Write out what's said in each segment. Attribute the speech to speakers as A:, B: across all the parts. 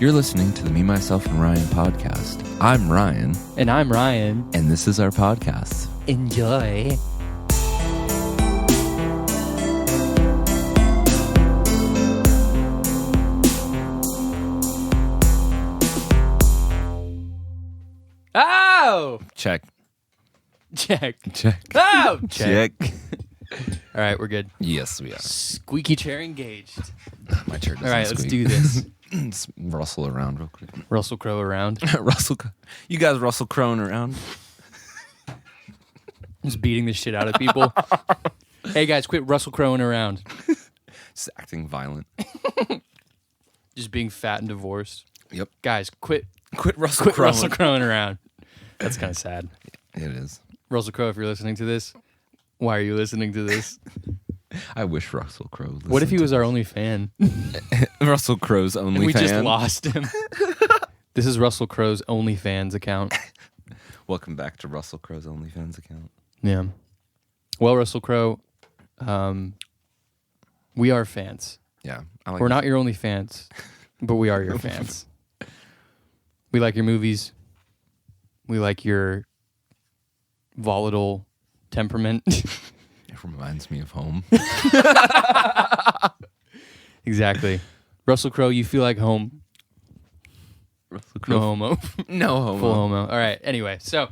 A: You're listening to the Me, Myself, and Ryan podcast. I'm Ryan.
B: And I'm Ryan.
A: And this is our podcast.
B: Enjoy. Oh!
A: Check.
B: Check.
A: Check.
B: Oh!
A: Check.
B: All right, we're good.
A: Yes, we are.
B: Squeaky chair engaged.
A: My chair doesn't
B: All right,
A: squeak.
B: let's do this.
A: Let's rustle around real quick.
B: Russell Crowe around.
A: You guys Russell Crowe around?
B: Just beating the shit out of people. Hey, guys, quit Russell Crowe around.
A: Just acting violent.
B: Just being fat and divorced.
A: Yep.
B: Guys, quit
A: Russell Crowe.
B: Russell Crowe around. That's kind of sad.
A: It is.
B: Russell Crowe, if you're listening to this, why are you listening to this?
A: I wish Russell Crowe listened.
B: What if he was our only fan?
A: Russell Crowe's only
B: And we
A: fan?
B: just lost him. This is Russell Crowe's OnlyFans account.
A: Welcome back to Russell Crowe's OnlyFans account.
B: Yeah. Well, Russell Crowe, we are fans.
A: Yeah. I like
B: We're not your only fans, but we are your fans. We like your movies. We like your volatile temperament.
A: It reminds me of home.
B: Exactly. Russell Crowe, you feel like home.
A: Russell Crowe.
B: No homo.
A: No homo.
B: Full homo. All right. Anyway, so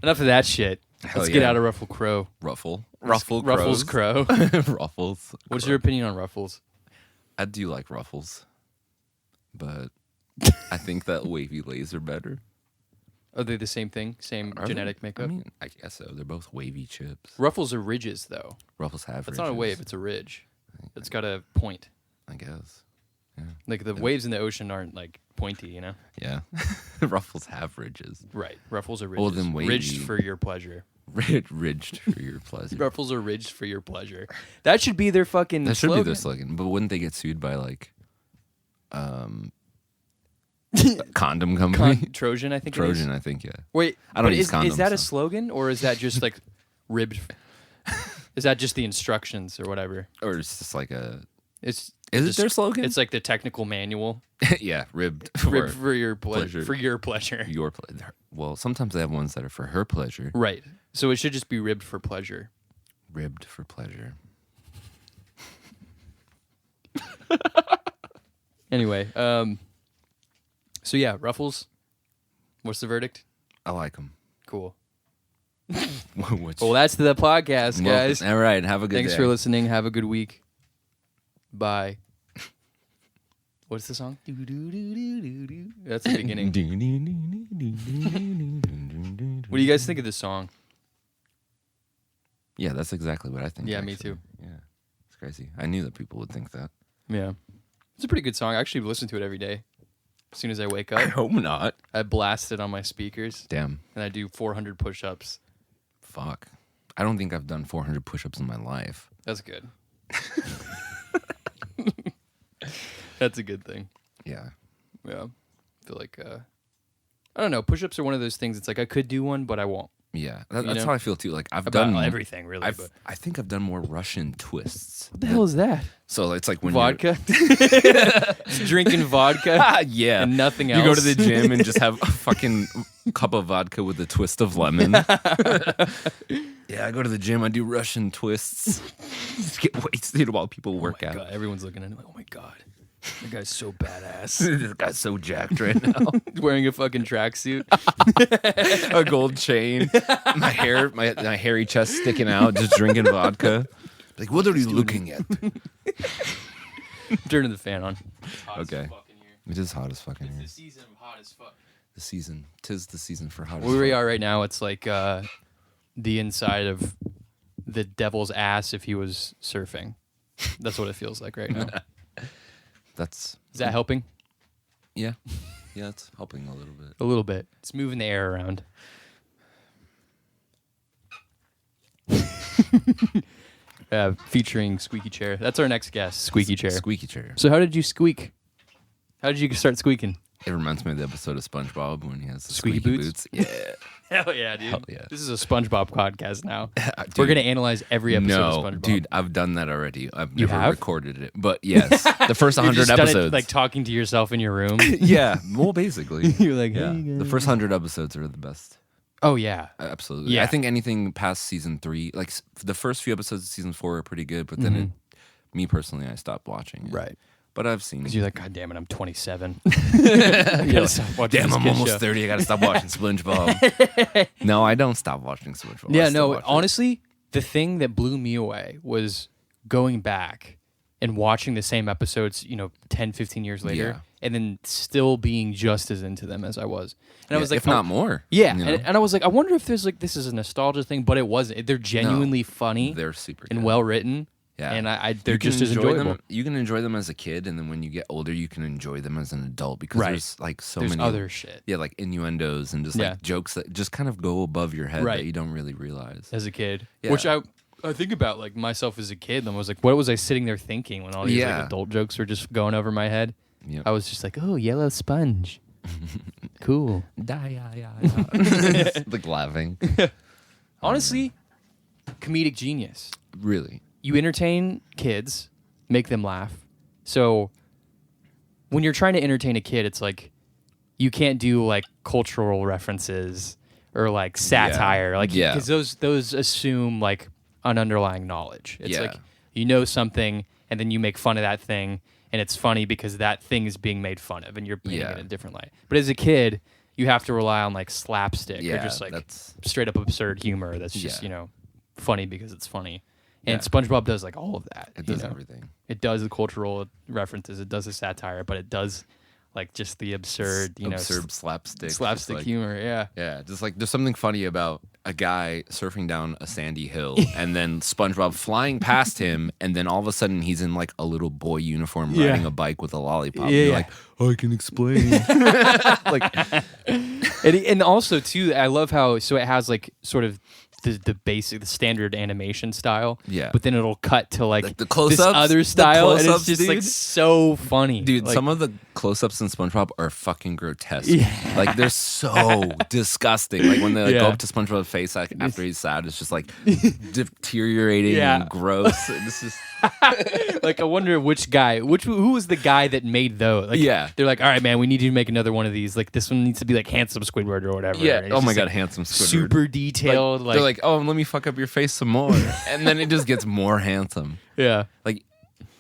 B: enough of that shit.
A: Hell
B: Let's
A: yeah.
B: get out of Russell Crowe.
A: Ruffles
B: Ruffles Crowe.
A: Ruffles.
B: What's your opinion on Ruffles?
A: I do like Ruffles, but I think that wavy lays are better.
B: Are they the same thing? Same
A: Are
B: genetic
A: they?
B: makeup?
A: I mean, I guess so. They're both wavy chips.
B: Ruffles are ridges, though.
A: Ruffles have
B: That's not a
A: ridges,
B: wave, it's a ridge. It's got a point.
A: I guess. Yeah.
B: Like the waves in the ocean aren't like pointy, you know?
A: Yeah. Ruffles have ridges.
B: Right. Ruffles are ridges.
A: Well, then wavy.
B: Ridged for your pleasure.
A: Ridged for your pleasure.
B: Ruffles are ridged for your pleasure. That should be their fucking
A: That should
B: slogan.
A: be their slogan. But wouldn't they get sued by like condom company?
B: Trojan, I think
A: Trojan,
B: it is.
A: I think, yeah.
B: Wait,
A: I don't
B: but
A: use
B: is
A: condoms,
B: that a
A: so.
B: slogan or is that just like ribbed? Is that just the instructions or whatever?
A: Or it's just like a...
B: It's
A: Is it
B: just-
A: their slogan?
B: It's like the technical manual.
A: Yeah, ribbed.
B: Ribbed for your pleasure. For your pleasure.
A: Your pleasure. Well, sometimes they have ones that are for her pleasure.
B: Right. So it should just be ribbed for pleasure.
A: Ribbed for pleasure.
B: Anyway, so yeah, Ruffles. What's the verdict?
A: I like them.
B: Cool.
A: Which,
B: Well, that's the podcast, guys.
A: All right, have a good
B: Thanks
A: day.
B: for listening. Have a good week. Bye. What's the song? That's the beginning. What do you guys think of this song?
A: Yeah, that's exactly what I think.
B: Yeah, me
A: actually.
B: too.
A: Yeah, it's crazy. I knew that people would think that.
B: Yeah. It's a pretty good song. I actually listen to it every day. As soon as I wake
A: I
B: up,
A: hope not.
B: I blast it on my speakers
A: Damn.
B: and I do 400 push-ups.
A: Fuck. I don't think I've done 400 push-ups in my life.
B: That's good. That's a good thing.
A: Yeah.
B: Yeah. I feel like, I don't know. Push-ups are one of those things. It's like I could do one, but I won't.
A: Yeah.
B: You
A: That's
B: know?
A: how I feel too. Like I've
B: About
A: done
B: everything, really. But
A: I think I've done more Russian twists.
B: what the hell is that?
A: So it's like when
B: Vodka? Drinking vodka
A: yeah.
B: and nothing else.
A: You go to the gym and just have a fucking cup of vodka with a twist of lemon. Yeah, I go to the gym. I do Russian twists. Just get wasted while people work out.
B: God, everyone's looking at him like, oh my God. That guy's so badass.
A: This guy's so jacked right now.
B: Wearing a fucking tracksuit.
A: A gold chain. My hair, my hairy chest sticking out, just drinking vodka. Like, what are you looking at?
B: Turning the fan on.
A: Okay. It is hot as fucking here.
B: season of hot as fuck.
A: The season. 'Tis the season for hot as
B: Where we
A: fuck.
B: are right now, it's like the inside of the devil's ass if he was surfing. That's what it feels like right now.
A: That's...
B: Is that helping?
A: Yeah. Yeah, it's helping a little bit.
B: A little bit. It's moving the air around. Featuring Squeaky Chair. That's our next guest, Squeaky Chair.
A: Squeaky chair.
B: So how did you squeak? How did you start squeaking?
A: It reminds me of the episode of Spongebob when he has the
B: Squeaky
A: squeaky
B: boots?
A: boots. Yeah.
B: Hell yeah, dude.
A: Hell yeah.
B: This is a SpongeBob podcast now.
A: Dude,
B: We're gonna analyze every episode of SpongeBob.
A: dude, I've done that already. I've
B: You
A: never
B: have?
A: recorded it, but yes, the first
B: You've
A: 100
B: just done it,
A: episodes.
B: like talking to yourself in your room.
A: Yeah, well, basically.
B: You're like,
A: Yeah,
B: hey,
A: the first 100 episodes are the best.
B: oh yeah,
A: Absolutely.
B: Yeah.
A: I think anything past season 3, like the first few episodes of season 4 are pretty good, but then me personally, I stopped watching it.
B: right.
A: But I've seen
B: Because
A: it.
B: you're like, God damn it, I'm 27. Gotta stop watching
A: Damn,
B: this
A: I'm
B: kid
A: almost
B: show.
A: 30. I gotta stop watching SpongeBob. No, I don't stop watching SpongeBob. I
B: Yeah,
A: still
B: no,
A: watch it.
B: honestly, the thing that blew me away was going back and watching the same episodes, 10, 15 years later,
A: Yeah.
B: and then still being just as into them as I was. And I was like,
A: if not more.
B: yeah.
A: you know?
B: And I was like, I wonder if there's like, this is a nostalgia thing, but it wasn't. They're genuinely funny
A: They're super good.
B: and well written.
A: Yeah.
B: And they're
A: You can
B: just as
A: enjoy
B: enjoyable.
A: them. You can enjoy them as a kid, and then when you get older, you can enjoy them as an adult because
B: Right.
A: there's like so
B: There's
A: many
B: other shit.
A: yeah, like innuendos and just
B: Yeah.
A: like jokes that just kind of go above your head
B: Right.
A: that you don't really realize.
B: As a kid,
A: Yeah.
B: which I think about like myself as a kid, and I was like, what was I sitting there thinking when all these
A: Yeah.
B: like adult jokes were just going over my head?
A: Yep.
B: I was just like, oh, yellow sponge, cool.
A: Like laughing.
B: Honestly, comedic genius.
A: Really.
B: You entertain kids, make them laugh. So when you're trying to entertain a kid, it's like you can't do like cultural references or like satire, like
A: Yeah.
B: because those assume like an underlying knowledge. It's
A: Yeah.
B: like you know something and then you make fun of that thing, and it's funny because that thing is being made fun of, and you're painting it in a different light. But as a kid, you have to rely on like slapstick or
A: Yeah,
B: just like
A: that's
B: straight up absurd humor that's just
A: Yeah.
B: funny because it's funny. And
A: Yeah.
B: SpongeBob does like all of that.
A: it does everything.
B: It does the cultural references. It does the satire, but it does like just the absurd,
A: Absurd slapstick.
B: slapstick
A: just like-
B: humor. Yeah.
A: Yeah, just like there's something funny about a guy surfing down a sandy hill and then SpongeBob flying past him, and then all of a sudden he's in like a little boy uniform
B: Yeah.
A: riding a bike with a lollipop.
B: Yeah,
A: And you're
B: yeah.
A: like, I can explain. Like,
B: And also too, I love how so it has like sort of the basic, the standard animation style.
A: Yeah.
B: But then it'll cut to like
A: the close-ups,
B: this other
A: the
B: style, and it's
A: close-ups,
B: just like
A: dude.
B: so funny,
A: dude,
B: Like,
A: some of the close-ups in SpongeBob are fucking grotesque.
B: Yeah.
A: Like they're so disgusting. Like when they like, go
B: Yeah.
A: up to SpongeBob's face like, after he's sad, it's just like deteriorating
B: Yeah.
A: and gross. And it's just
B: like I wonder who was the guy that made those? Like,
A: Yeah.
B: they're like, all right, man, we need you to make another one of these. Like this one needs to be like handsome Squidward or whatever.
A: yeah.
B: And it's
A: Oh my
B: just,
A: god,
B: like,
A: handsome Squidward.
B: super detailed.
A: They're like, oh, let me fuck up your face some more, and then it just gets more handsome.
B: yeah,
A: Like,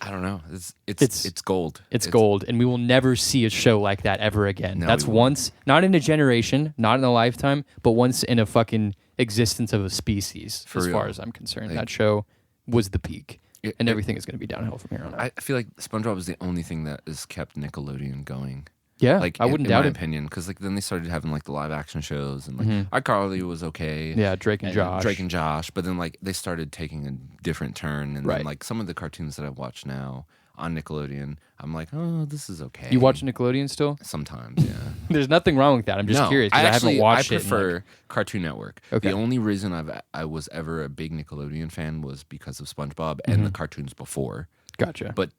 A: I don't know. It's gold.
B: it's gold, and we will never see a show like that ever again.
A: No,
B: That's
A: we won't.
B: once, not in a generation, not in a lifetime, but once in a fucking existence of a species.
A: For
B: as
A: real.
B: far as I'm concerned,
A: Like-
B: that show was the peak,
A: It-
B: and
A: it-
B: everything is going to be downhill from here on out.
A: I feel like SpongeBob is the only thing that has kept Nickelodeon going.
B: yeah,
A: Like
B: I wouldn't
A: in
B: doubt
A: my
B: it.
A: opinion, because like then they started having like the live action shows, and like iCarly was okay.
B: Yeah, Drake and Josh.
A: Drake and Josh, but then like they started taking a different turn, and
B: Right.
A: then like some of the cartoons that I watch now on Nickelodeon, I'm like, oh, this is okay.
B: You watch Nickelodeon still?
A: Sometimes, yeah.
B: There's nothing wrong with that. I'm just
A: No,
B: curious because I haven't watched
A: I
B: it. in,
A: prefer
B: like-
A: Cartoon Network.
B: Okay.
A: The only reason I was ever a big Nickelodeon fan was because of SpongeBob and the cartoons before.
B: Gotcha.
A: But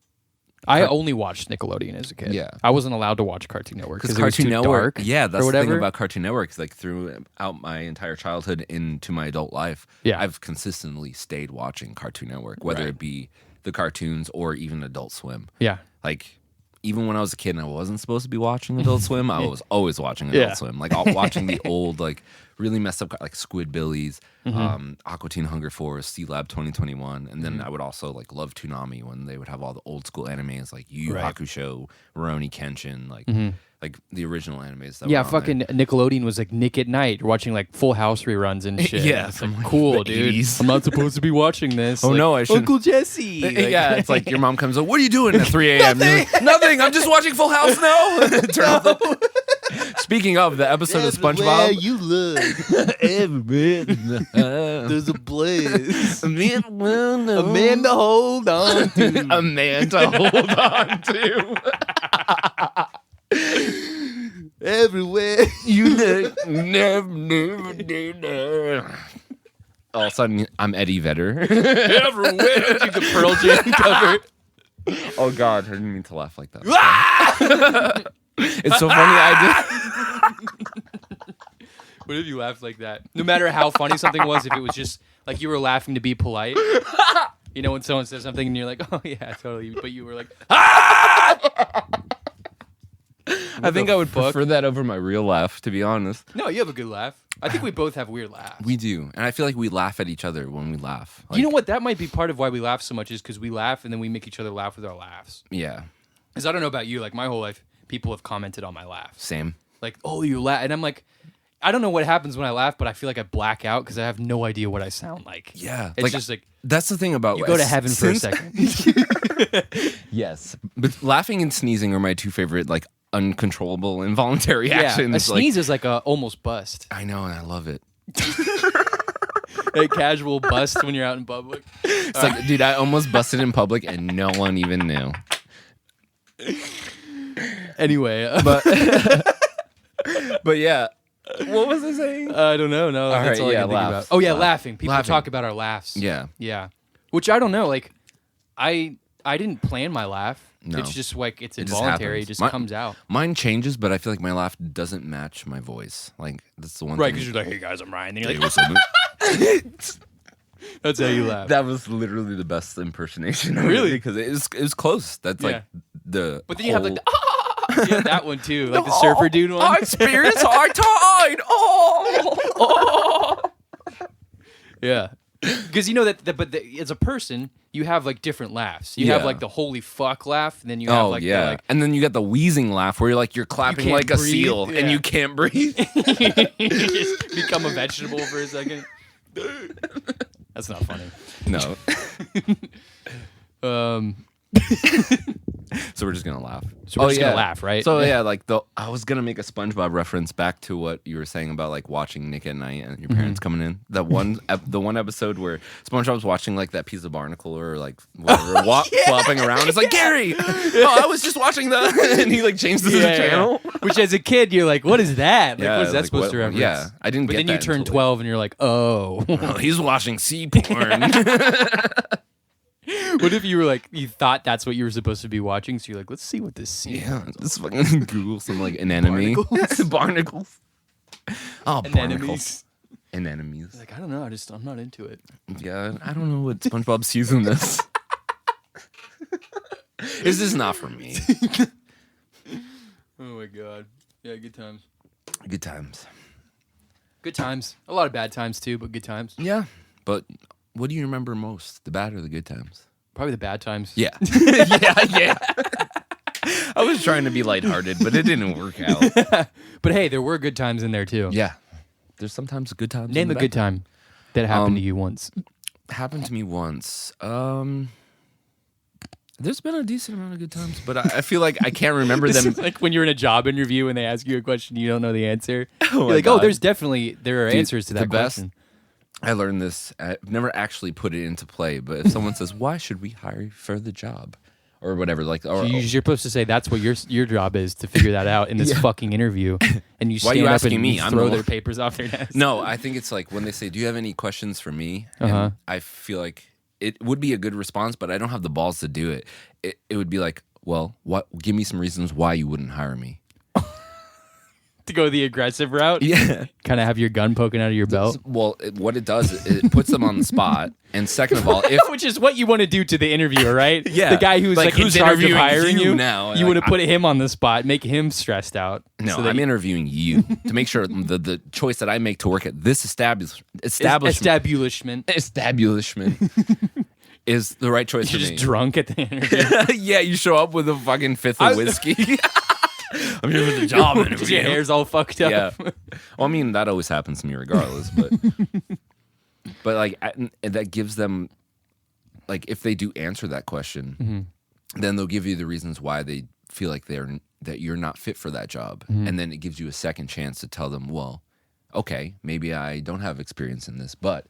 B: I only watched Nickelodeon as a kid.
A: Yeah.
B: I wasn't allowed to watch Cartoon Network
A: because
B: because it was
A: Cartoon
B: too
A: Network,
B: dark.
A: yeah,
B: or
A: that's the
B: whatever.
A: thing about Cartoon Network. Is like throughout my entire childhood into my adult life,
B: Yeah.
A: I've consistently stayed watching Cartoon Network, whether
B: Right.
A: it be the cartoons or even Adult Swim.
B: Yeah.
A: Like, even when I was a kid and I wasn't supposed to be watching Adult Swim, I was always watching Adult
B: Yeah.
A: Swim. Like watching the old, like really messed up, like Squidbillies, Aqua Teen Hunger Force, C Lab 2021, and then I would also like love Toonami when they would have all the old school animes like Yu Yu
B: Right.
A: Hakusho, Rurouni Kenshin, like the original animes. That
B: Yeah,
A: were on there.
B: fucking Nickelodeon was like Nick at Night. You're watching like Full House reruns and shit.
A: Yeah,
B: it's
A: from,
B: like
A: like,
B: cool,
A: the
B: dude.
A: 80s.
B: I'm not supposed to be watching this.
A: Oh,
B: Like,
A: no, I shouldn't.
B: Uncle Jesse.
A: Yeah, it's like your mom comes up. What are you doing at 3 a.m.? You're like, nothing. I'm just watching Full House now. Turn off the. Speaking of the episode of SpongeBob,
B: you look, there's a blaze. A man to hold on to.
A: A man to hold on to.
B: Everywhere.
A: You look never. All of a sudden, I'm Eddie Vedder.
B: Everywhere. Like the Pearl Jam cover.
A: Oh God, I didn't mean to laugh like that. It's so funny. I did.
B: What if you laughed like that? No matter how funny something was, if it was just like you were laughing to be polite. You know, when someone says something and you're like, oh yeah, totally. But you were like,
A: I think I would prefer that over my real laugh, to be honest.
B: no, you have a good laugh. I think we both have weird laughs.
A: We do. And I feel like we laugh at each other when we laugh. Like,
B: You know what? That might be part of why we laugh so much is because we laugh and then we make each other laugh with our laughs.
A: Yeah.
B: Because I don't know about you, like my whole life, people have commented on my laughs.
A: Same.
B: Like, oh, you laugh. And I'm like, I don't know what happens when I laugh, but I feel like I black out because I have no idea what I sound like.
A: Yeah.
B: It's just like,
A: that's the thing about
B: you go to heaven for a second.
A: Yes. But laughing and sneezing are my two favorite, like, uncontrollable involuntary actions.
B: A sneeze is like a almost bust.
A: I know, and I love it.
B: A casual bust when you're out in public.
A: It's like, dude, I almost busted in public and no one even knew.
B: Anyway,
A: But yeah, what was I saying?
B: I don't know. No, that's
A: right,
B: all I
A: yeah,
B: can think about.
A: laughs.
B: Oh yeah,
A: Laugh.
B: laughing. People
A: Laughing.
B: talk about our laughs.
A: Yeah.
B: Yeah. Which I don't know. Like, I didn't plan my laugh.
A: No.
B: It's just like it's
A: It just
B: involuntary. It
A: happens.
B: just comes out.
A: Mine changes, but I feel like my laugh doesn't match my voice. Like, that's the one
B: Right,
A: thing.
B: because you're like, hey guys, I'm Ryan. Then you're
A: Hey,
B: like,
A: what's up, man?
B: that's how you laugh.
A: That was literally the best impersonation.
B: Really?
A: Because it was close. That's like the.
B: But then you have like
A: whole-
B: yeah, that one too, like the surfer dude one.
A: I experienced high tide. Oh.
B: Yeah, because you know but as a person, you have like different laughs. You have
A: Yeah.
B: like the holy fuck laugh, and then you have
A: Oh
B: like
A: yeah,
B: the, like
A: and then you got the wheezing laugh where you're like you're clapping
B: can't
A: like a
B: breathe,
A: seal
B: yeah.
A: and you can't breathe.
B: you just become a vegetable for a second. That's not funny.
A: No,
B: Um,
A: so we're just gonna laugh.
B: So we're just gonna laugh, right?
A: So yeah, like I was gonna make a SpongeBob reference back to what you were saying about like watching Nick at Night and your parents coming in. That one, the one episode where SpongeBob's watching like that piece of barnacle or like whatever flopping around. It's like Gary. Oh, I was just watching the, and he like changed the channel.
B: Which as a kid you're like, what is that? Like,
A: Yeah,
B: what is that
A: like,
B: supposed
A: what-
B: to reference?
A: yeah, I didn't
B: But
A: get
B: then you
A: that
B: turn
A: until,
B: 12 and you're like, oh.
A: Oh, he's watching sea porn.
B: What if you were like, you thought that's what you were supposed to be watching? So you're like, let's see what this sea
A: Yeah, just fucking Google some like anemone. Barnacles. Oh, barnacles.
B: Anemones.
A: Anemones.
B: Like, I don't know. I'm not into it.
A: Yeah, I don't know what SpongeBob sees in this. This is not for me.
B: Oh my god. Yeah, good times.
A: Good times.
B: Good times. A lot of bad times too, but good times.
A: Yeah, but what do you remember most? The bad or the good times?
B: Probably the bad times.
A: Yeah. yeah. I was trying to be lighthearted, but it didn't work out.
B: But hey, there were good times in there too.
A: Yeah. There's sometimes good times.
B: Name
A: and
B: a
A: bad
B: good time that happened to you once.
A: Happened to me once. There's been a decent amount of good times, but I feel like I can't remember them.
B: Like when you're in a job interview and they ask you a question you don't know the answer.
A: my
B: You're like, oh,
A: God.
B: there are
A: Dude,
B: answers to that
A: the best-
B: question.
A: I learned this. I've never actually put it into play, but if someone says, "Why should we hire you for the job?" or whatever, like, or,
B: You're supposed to say that's what your job is to figure that out in this fucking interview, and you
A: Why are
B: stand
A: you
B: up
A: asking
B: and
A: me?
B: you
A: I'm
B: throw
A: the-
B: their papers off their desk.
A: no, I think it's like when they say, "Do you have any questions for me?"
B: Uh-huh.
A: And I feel like it would be a good response, but I don't have the balls to do it. It would be like, "Well, what? Give me some reasons why you wouldn't hire me."
B: To go the aggressive route.
A: Yeah.
B: Kind of have your gun poking out of your belt.
A: Well, what it does, it puts them on the spot. And second of all, if
B: Which is what you want to do to the interviewer, right?
A: Yeah.
B: The guy who's
A: Like,
B: like
A: who's
B: in charge of
A: interviewing
B: hiring
A: you
B: you
A: now?
B: You
A: Like,
B: want to put him on the spot, make him stressed out.
A: no,
B: so that
A: I'm interviewing you to make sure the choice that I make to work at this establishment
B: establishment.
A: is the right choice
B: You're
A: for
B: just
A: me.
B: drunk at the interview.
A: Yeah, you show up with a fucking fifth of whiskey. I'm here for the job
B: Because your
A: interview.
B: hair's all fucked up.
A: Yeah. Well, I mean, that always happens to me regardless, but like that gives them, like, if they do answer that question, then they'll give you the reasons why they feel like that you're not fit for that job, and then it gives you a second chance to tell them, well, okay, maybe I don't have experience in this, but,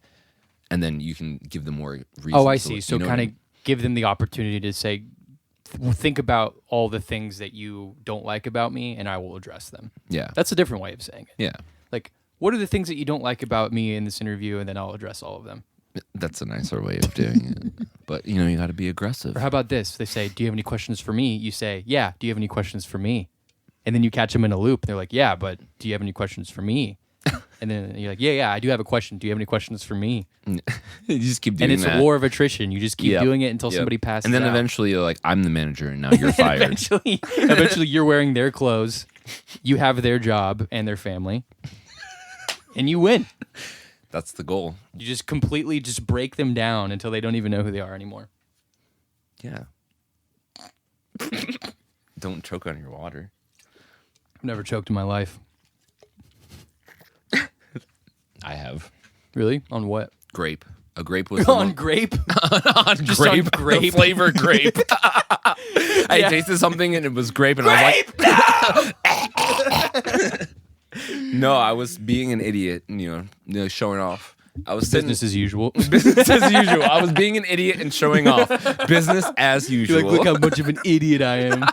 A: and then you can give them more reasons.
B: Oh, I
A: to,
B: see.
A: you
B: So
A: know
B: kind
A: what
B: of give them the opportunity to say, think about all the things that you don't like about me, and I will address them.
A: Yeah.
B: That's a different way of saying it.
A: Yeah.
B: Like, what are the things that you don't like about me in this interview, and then I'll address all of them.
A: That's a nicer way of doing it. But, you got to be aggressive.
B: Or how about this? They say, do you have any questions for me? You say, yeah, do you have any questions for me? And then you catch them in a loop. They're like, yeah, but do you have any questions for me? And And then you're like, yeah, I do have a question. Do you have any questions for me?
A: You just keep doing
B: And it's
A: that.
B: a war of attrition. You just keep doing it until somebody passes
A: And then
B: out.
A: eventually you're like, I'm the manager and now you're fired.
B: Eventually you're wearing their clothes. You have their job and their family. And you win.
A: That's the goal.
B: You just completely just break them down until they don't even know who they are anymore.
A: Yeah. Don't choke on your water.
B: I've never choked in my life.
A: I have.
B: Really? On what?
A: Grape. A grape was
B: On grape?
A: on
B: Just
A: grape.
B: on grape.
A: The flavor grape. I tasted something and it was grape and I was like, no, I was being an idiot, showing off. I was sitting,
B: Business as usual.
A: business as usual. I was being an idiot and showing off. Business as usual.
B: You're like, look how much of an idiot I am.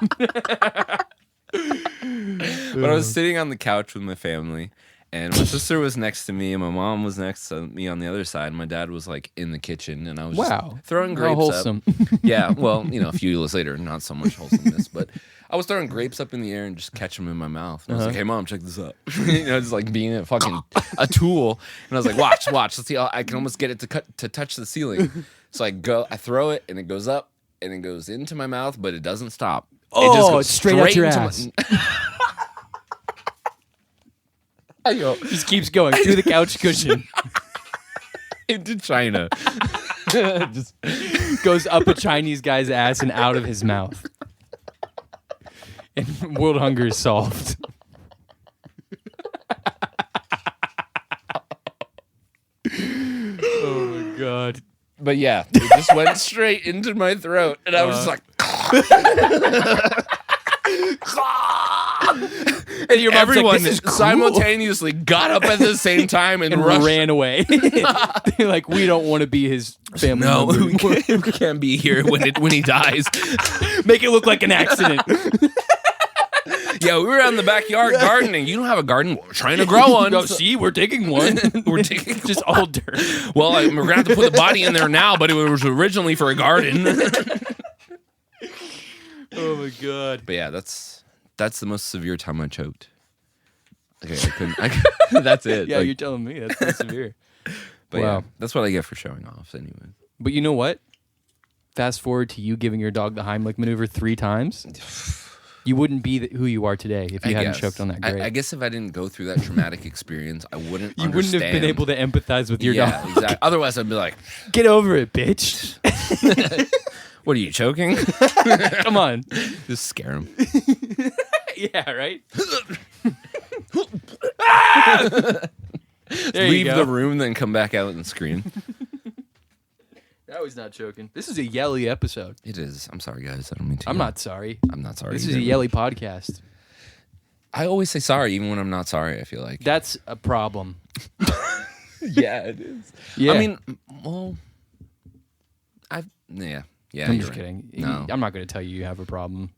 A: But I was sitting on the couch with my family, and my sister was next to me, and my mom was next to me on the other side. And my dad was like in the kitchen, and I was just throwing grapes
B: How wholesome.
A: up. Yeah, well, a few years later, not so much wholesomeness, but I was throwing grapes up in the air and just catch them in my mouth. And I was like, "Hey, mom, check this out." Just like being a tool. And I was like, "Watch, let's see. I can almost get it to touch the ceiling." So I throw it, and it goes up, and it goes into my mouth, but it doesn't stop.
B: Oh,
A: it just goes
B: it's straight out your
A: into
B: ass.
A: Just
B: Keeps going through the couch cushion.
A: into China. Just
B: Goes up a Chinese guy's ass and out of his mouth. And world hunger is solved. Oh my god.
A: But yeah, it just went straight into my throat, and I was just like,
B: And your mom's
A: everyone
B: like, this is cool.
A: simultaneously got up at the same time and,
B: and
A: rushed.
B: ran away. They're like, we don't want to be his family
A: No,
B: member.
A: we can't be here when he dies.
B: Make it look like an accident.
A: Yeah, we were out in the backyard gardening. You don't have a garden? Well, we're trying to grow one.
B: No, see, we're taking one.
A: We're taking
B: just all dirt.
A: Well, we're going to have to put the body in there now, but it was originally for a garden.
B: Oh my god.
A: But yeah, that's the most severe time I choked. Okay, that's it.
B: Yeah,
A: Like,
B: you're telling me that's pretty severe.
A: but
B: wow.
A: yeah, that's what I get for showing off anyway.
B: But you know what? Fast forward to you giving your dog the Heimlich maneuver 3 times. You wouldn't be who you are today if you hadn't choked on that grape.
A: I guess if I didn't go through that traumatic experience, I wouldn't
B: You wouldn't have been able to empathize with your dog.
A: Exactly. Otherwise, I'd be like,
B: Get over it, bitch.
A: what are you, choking?
B: Come on.
A: Just scare him.
B: Yeah, right?
A: Leave the room, then come back out and scream.
B: That was not choking. This is a yelly episode.
A: It is. I'm sorry, guys. I don't mean to.
B: I'm not sorry.
A: I'm not sorry.
B: This is a yelly podcast.
A: I always say sorry, even when I'm not sorry, I feel like.
B: That's a problem.
A: Yeah, it is.
B: Yeah.
A: I mean, well, yeah,
B: I'm
A: you're
B: just
A: right.
B: kidding.
A: No.
B: I'm not going to tell you have a problem.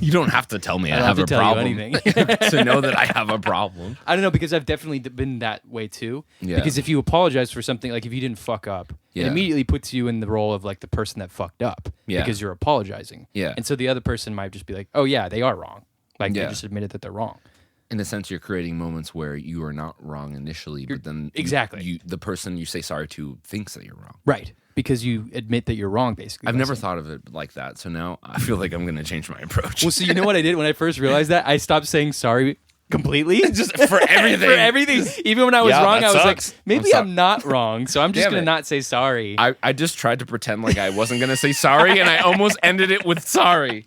A: You don't have to tell me I
B: don't
A: have
B: have
A: a
B: to tell you
A: problem
B: anything.
A: to know that I have a problem.
B: I don't know, because I've definitely been that way too.
A: Yeah.
B: Because if you apologize for something, like if you didn't fuck up, it
A: Yeah.
B: immediately puts you in the role of like the person that fucked up.
A: Yeah.
B: Because you're apologizing.
A: Yeah.
B: And so the other person might just be like, oh yeah, they are wrong. Like they
A: Yeah.
B: just admitted that they're wrong.
A: In a sense, you're creating moments where you are not wrong initially, but then
B: Exactly.
A: the person you say sorry to thinks that you're wrong.
B: Right. Because you admit that you're wrong, basically.
A: I've
B: by
A: never
B: saying-
A: thought of it like that, so now I feel like I'm going to change my approach.
B: Well, so you know what I did when I first realized that? I stopped saying sorry completely.
A: Just for everything.
B: For everything. Even when I was
A: Yeah,
B: wrong,
A: that
B: I was
A: sucks.
B: like, maybe I'm not wrong, so I'm just
A: Damn
B: going to
A: it.
B: not say sorry.
A: I just tried to pretend like I wasn't going to say sorry, and I almost ended it with sorry.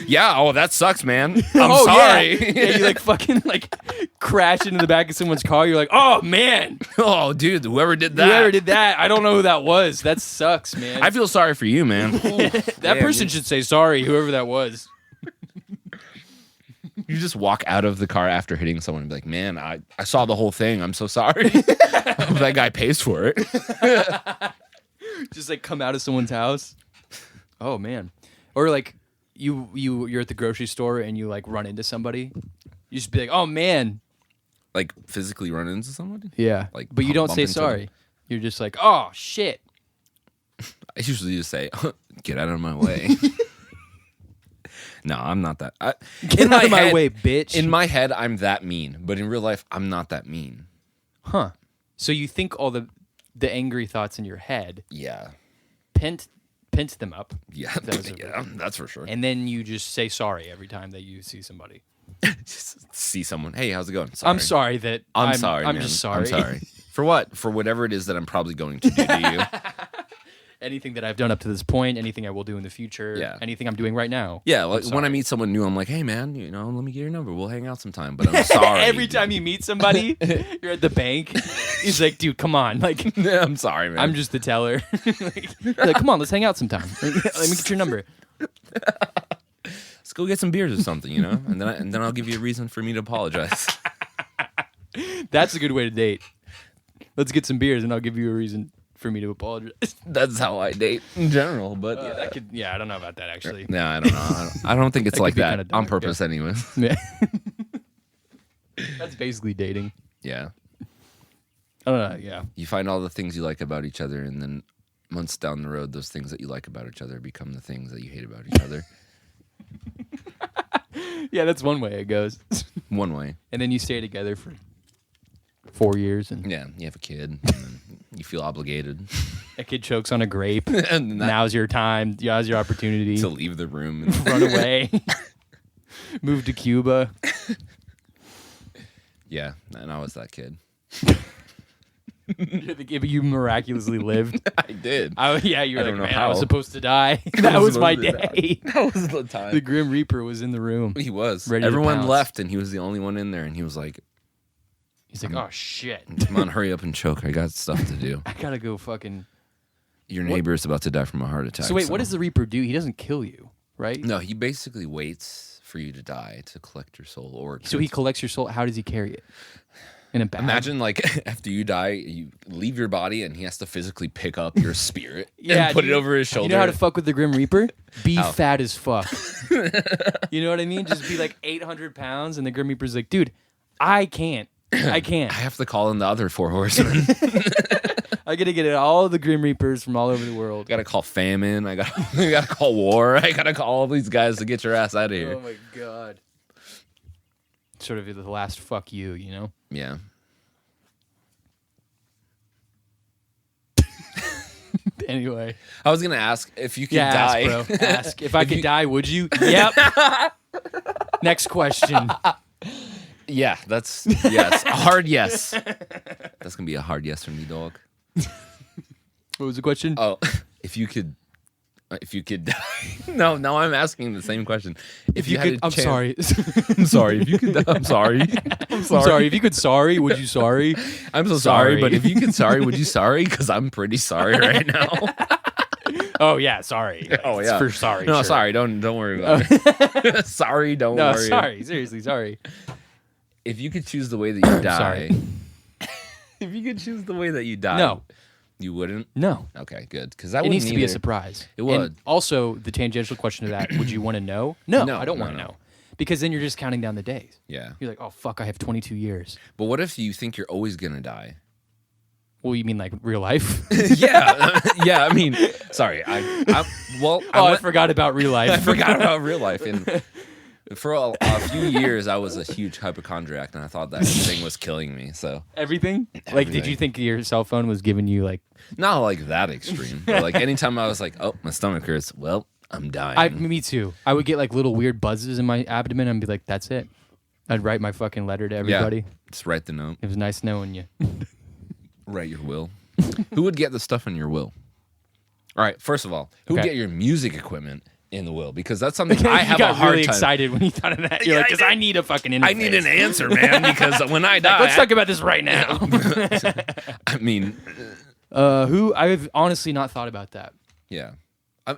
A: Yeah, that sucks, man. I'm sorry.
B: Yeah. Yeah, you like fucking like crash into the back of someone's car. You're like, oh man,
A: Oh, dude, whoever did that.
B: whoever did that, I don't know who that was. That sucks, man.
A: I feel sorry for you, man.
B: that person should say sorry, whoever that was.
A: You just walk out of the car after hitting someone and be like, man, I saw the whole thing. I'm so sorry. That guy pays for it.
B: Just like come out of someone's house. Oh man. Or like you're at the grocery store and you like run into somebody. You just be like, oh man.
A: Like physically run into somebody?
B: Yeah.
A: Like
B: but you don't
A: bump
B: say
A: into
B: sorry.
A: them?
B: You're just like, oh shit.
A: I usually just say, get out of my way. No, I'm not that.
B: Get out of my way, bitch.
A: In my head, I'm that mean, but in real life, I'm not that mean.
B: Huh. So you think all the angry thoughts in your head,
A: Yeah.
B: pent them up.
A: Yeah. That's for sure.
B: And then you just say sorry every time that you see somebody.
A: Just see someone. Hey, how's it going? Sorry.
B: I'm sorry that
A: I'm sorry.
B: I'm
A: man.
B: just sorry.
A: I'm sorry. For what? For whatever it is that I'm probably going to do to you.
B: Anything that I've done up to this point, anything I will do in the future,
A: Yeah.
B: anything I'm doing right now.
A: Yeah, like when I meet someone new, I'm like, hey man, let me get your number. We'll hang out sometime. But I'm sorry.
B: Every time you meet somebody, you're at the bank. He's like, dude, come on. Like,
A: I'm sorry, man.
B: I'm just the teller. like, come on, let's hang out sometime. Let me get your number.
A: Let's go get some beers or something, and then I'll give you a reason for me to apologize.
B: That's a good way to date. Let's get some beers, and I'll give you a reason for me to apologize.
A: That's how I date in general, but
B: I don't know about that actually.
A: No, I don't know. I don't think it's
B: That
A: like
B: could be
A: that
B: kinda dark,
A: on purpose, anyway.
B: Yeah. That's basically dating.
A: Yeah,
B: I don't know. Yeah.
A: you find all the things you like about each other, and then months down the road, those things that you like about each other become the things that you hate about each other.
B: Yeah, that's one way it goes.
A: One way.
B: And then you stay together for 4 years, and
A: Yeah, you have a kid, and then you feel obligated
B: a kid chokes on a grape.
A: and
B: Now's your time. Now's your opportunity.
A: to leave the room. And
B: Run away. Move to Cuba.
A: yeah, and I was that kid.
B: You miraculously lived.
A: I did.
B: Yeah, you were
A: I
B: like,
A: don't know
B: man, I
A: how.
B: was supposed to die. That was my
A: supposed to die.
B: day.
A: That was the time.
B: The Grim Reaper was in the room.
A: He was.
B: Ready to
A: Everyone
B: pounce.
A: left, and he was the only one in there, and he was like,
B: He's like, oh shit.
A: come on, hurry up and choke. I got stuff to do.
B: I gotta go fucking.
A: Your neighbor is about to die from a heart attack.
B: So wait, what does the Reaper do? He doesn't kill you, right?
A: No, he basically waits for you to die to collect your soul. Or
B: So he collects your soul. How does he carry it? In a bag?
A: Imagine, like, after you die, you leave your body, and he has to physically pick up your spirit
B: Yeah,
A: and put it
B: dude.
A: over his shoulder.
B: You know how to fuck with the Grim Reaper? Be
A: How?
B: fat as fuck. You know what I mean? Just be like 800 pounds, and the Grim Reaper's like, dude, I can't. I can't.
A: I have to call in the other 4 horsemen.
B: I gotta get all the Grim Reapers from all over the world.
A: Gotta call famine. I gotta call war. I gotta call all these guys to get your ass out of here.
B: Oh my god. Sort of the last fuck you, you know?
A: Yeah.
B: Anyway.
A: I was gonna ask if you could
B: Yeah,
A: die.
B: ask, bro. Ask. If I could die, would you? Yep. Next question.
A: Yeah, that's yes. A hard yes. That's gonna be a hard yes from me, dog.
B: What was the question?
A: Oh, if you could die. No, I'm asking the same question. If you had
B: could,
A: a
B: I'm
A: chance-
B: sorry.
A: I'm sorry. If you could, I'm sorry. I'm sorry.
B: I'm sorry. If you could sorry, would you sorry?
A: I'm so sorry,
B: Sorry.
A: but if you could sorry, would you sorry? Because I'm pretty sorry right now.
B: Oh yeah, sorry.
A: Oh
B: It's
A: yeah,
B: for sorry.
A: No,
B: sure.
A: sorry. Don't worry about it. Sorry, don't
B: No,
A: worry.
B: sorry. Seriously, sorry.
A: If you could choose the way that you die,
B: Sorry.
A: if you could choose the way that you die,
B: No.
A: you wouldn't.
B: No.
A: Okay, good. Because that
B: It
A: would
B: needs to be a surprise.
A: It would.
B: And also, the tangential question to that: would you want to know? No,
A: No,
B: I don't
A: no,
B: want to
A: no.
B: know, because then you're just counting down the days.
A: Yeah.
B: You're like, oh fuck, I have 22 years.
A: But what if you think you're always gonna die?
B: Well, you mean like real life?
A: Yeah, yeah. I mean, sorry. I
B: forgot about real life.
A: I forgot about real life. And for a few years, I was a huge hypochondriac, and I thought that thing was killing me. So
B: Everything? Like, did you think your cell phone was giving you like?
A: not like that extreme, but like anytime I was like, "Oh, my stomach hurts," well, I'm dying.
B: Me too. I would get like little weird buzzes in my abdomen and be like, "That's it." I'd write my fucking letter to everybody.
A: Just write the note.
B: It was nice knowing you.
A: Write your will. Who would get the stuff in your will? All right. First of all, who would
B: Okay.
A: get your music equipment in the will? Because that's something I
B: You
A: have
B: got
A: a hard
B: really
A: time.
B: excited when you thought of that. You're
A: Yeah,
B: like,
A: I
B: because
A: did.
B: I need a fucking interface.
A: I need an answer, man. Because when I die,
B: Let's talk about this right now.
A: I mean,
B: Who? I've honestly not thought about that.
A: yeah.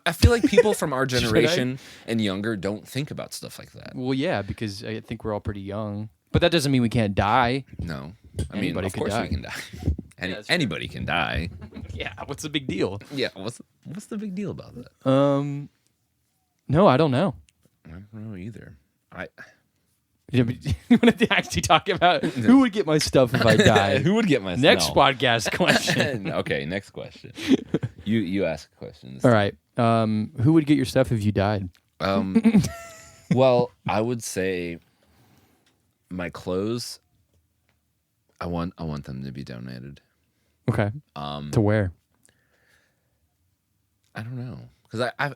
A: I feel like people from our
B: Should I?
A: generation and younger don't think about stuff like that.
B: Well, yeah, because I think we're all pretty young. But that doesn't mean we can't die.
A: No. I mean,
B: Anybody
A: of
B: could
A: course
B: die.
A: we can die.
B: that's true.
A: Anybody can die.
B: Yeah, what's the big deal?
A: Yeah. What's the big deal about that?
B: No, I don't know.
A: I don't know either.
B: You want to actually talk about who would get my stuff if I died?
A: Who would get my
B: Next
A: no.
B: podcast question.
A: Okay, next question. You ask questions.
B: All right. Who would get your stuff if you died?
A: Well, I would say my clothes. I want them to be donated.
B: Okay. To where?
A: I don't know, because I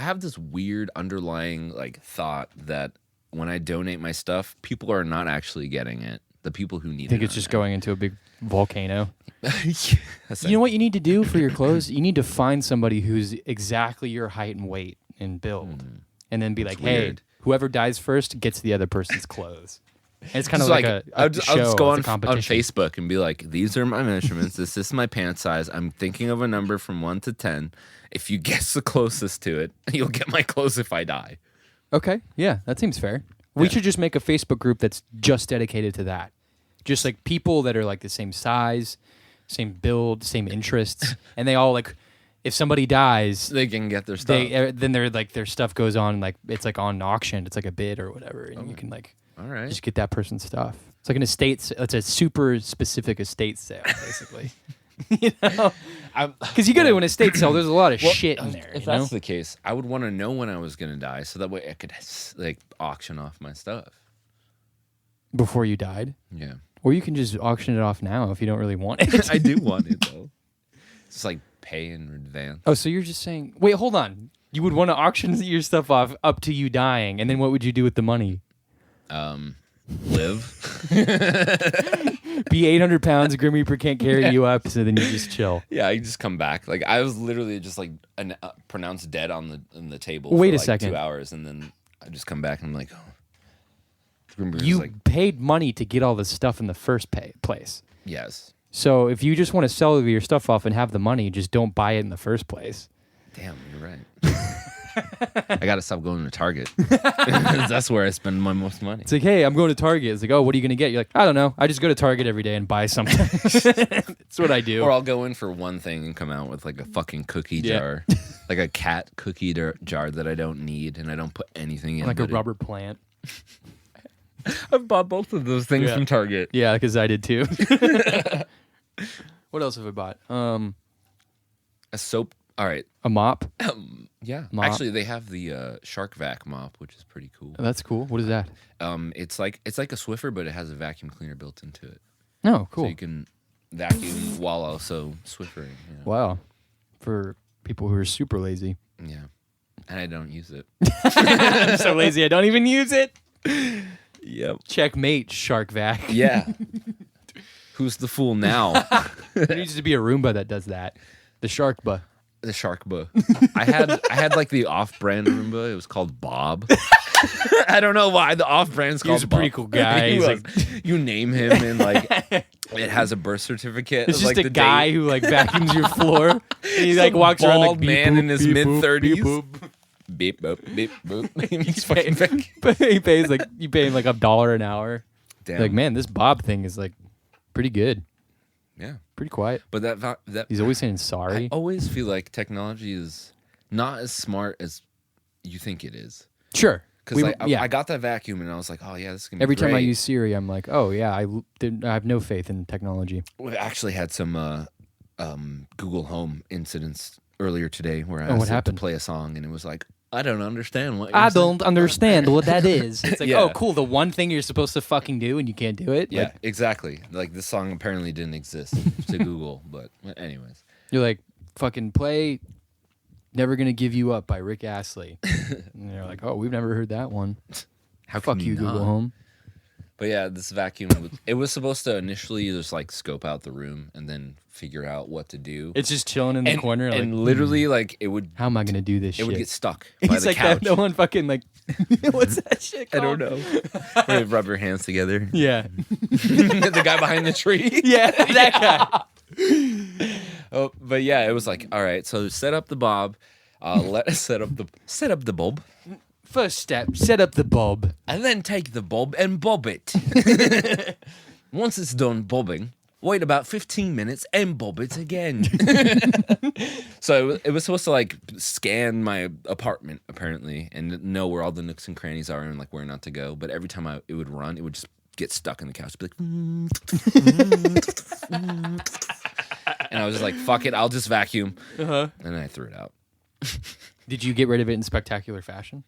A: have this weird underlying like thought that when I donate my stuff, people are not actually getting it. The people who need it.
B: I think it's just going into a big volcano.
A: Yes,
B: You know what you need to do for your clothes? You need to find somebody who's exactly your height and weight and build, and then be like, "Hey,
A: weird.
B: whoever dies first gets the other person's clothes." And it's kind
A: It's
B: of like
A: I'll
B: a
A: just
B: show,
A: go
B: it's a
A: on
B: competition.
A: Facebook and be like, these are my measurements. This is my pant size. I'm thinking of a number from 1 to 10. If you guess the closest to it, you'll get my clothes if I die.
B: Okay, yeah, that seems fair. We should just make a Facebook group that's just dedicated to that. Just like people that are like the same size, same build, same interests, and they all like, if somebody dies,
A: They can get their stuff.
B: then they're like their stuff goes on, like it's like on auction. It's like a bid or whatever, and you can like
A: All right.
B: just get that person's stuff. It's like an estate. It's a super specific estate sale, basically. You know, because you go to an estate sale, there's a lot of shit in there.
A: If
B: you know?
A: that's the case, I would want to know when I was going to die so that way I could like auction off my stuff.
B: Before you died,
A: Yeah.
B: or you can just auction it off now if you don't really want it.
A: I do want it though. It's like pay in advance.
B: Oh, so you're just saying? Wait, hold on. You would want to auction your stuff off up to you dying, and then what would you do with the money?
A: Live.
B: Be 800 pounds. Grim Reaper can't carry you up, so then you just chill.
A: Yeah, I just come back. Like I was literally just like pronounced dead on the table.
B: Wait
A: for
B: a
A: like
B: second.
A: 2 hours, and then I just come back and I'm like, oh. Grim Reaper's
B: You
A: like,
B: paid money to get all this stuff in the first place.
A: yes.
B: So if you just want to sell your stuff off and have the money, just don't buy it in the first place.
A: Damn, you're right. I gotta stop going to Target. That's where I spend my most money.
B: It's like, hey, I'm going to Target. It's like, oh, what are you going to get? You're like, I don't know. I just go to Target every day and buy something. That's what I do.
A: Or I'll go in for one thing and come out with like a fucking cookie
B: Yeah.
A: jar, like a cat cookie jar that I don't need, and I don't put anything in.
B: Like a
A: but
B: rubber plant.
A: I've bought both of those things
B: Yeah.
A: from Target.
B: Yeah, because I did too. What else have I bought?
A: A soap. All right.
B: A mop.
A: Yeah.
B: Mop.
A: Actually, they have the Shark Vac mop, which is pretty cool.
B: Oh, that's cool. What is that?
A: It's like a Swiffer, but it has a vacuum cleaner built into it,
B: Oh, cool.
A: so you can vacuum while also Swiffering. You know?
B: Wow. For people who are super lazy.
A: Yeah. And I don't use it.
B: I'm so lazy I don't even use it.
A: Yep.
B: Checkmate, Shark Vac.
A: Yeah. Who's the fool now?
B: There needs to be a Roomba that does that. The Sharkba.
A: The Sharkba. I had like the off-brand Roomba. It was called Bob. I don't know why the off-brand's called
B: He was a
A: Bob.
B: pretty cool guy.
A: He
B: He's
A: was. You name him and like it has a birth certificate.
B: It's
A: of,
B: just
A: like,
B: a
A: the
B: guy
A: date.
B: who like vacuums your floor. And he like walks around like
A: bald
B: beep,
A: man
B: boop,
A: in his
B: beep,
A: mid
B: boop,
A: 30s.
B: beep, boop.
A: Beep boop beep boop. He's fucking vacuum.
B: But he pays like you pay him like $1 an hour.
A: Damn.
B: Like, man, this Bob thing is like pretty good.
A: Yeah.
B: Pretty quiet.
A: But that
B: He's always saying
A: I
B: sorry.
A: always feel like technology is not as smart as you think it is.
B: Sure.
A: Because
B: Yeah.
A: I got that vacuum and I was like, oh yeah, this is gonna be
B: Every time I
A: great.
B: use Siri, I'm like, oh yeah, I have no faith in technology.
A: We actually had some Google Home incidents earlier today where I
B: what
A: asked it to
B: happened?
A: play a song and it was like, I don't understand what you're
B: I
A: saying."
B: don't understand what that is. It's like,
A: Yeah.
B: oh, cool. The one thing you're supposed to fucking do and you can't do it.
A: Yeah,
B: Like,
A: exactly. Like this song apparently didn't exist to Google, but anyways.
B: you're like, fucking play "Never Gonna Give You Up" by Rick Astley. And they're like, oh, we've never heard that one.
A: How
B: Fuck
A: can
B: you,
A: not?
B: Google Home.
A: But yeah, this vacuum, it was supposed to initially just like scope out the room and then figure out what to do.
B: It's just chilling in the corner.
A: And
B: like,
A: literally, like it would,
B: how am I gonna do this?
A: it would
B: shit?
A: get stuck by
B: He's
A: the
B: like
A: couch.
B: that. No one fucking like. What's that shit
A: I
B: called?
A: don't know. Where you rub your hands together.
B: Yeah.
A: The guy behind the tree.
B: Yeah, that guy.
A: Oh, but yeah, it was like, all right, so set up the bob. Let us set up the bob,
B: First step: set up the bulb.
A: and then take the bob and bob it. Once it's done bobbing, wait about 15 minutes and bob it again. So it was supposed to like scan my apartment apparently and know where all the nooks and crannies are and like where not to go. But every time it would run, it would just get stuck in the couch. Be like, and I was just like, fuck it, I'll just vacuum. And then I threw it out.
B: Did you get rid of it in spectacular fashion?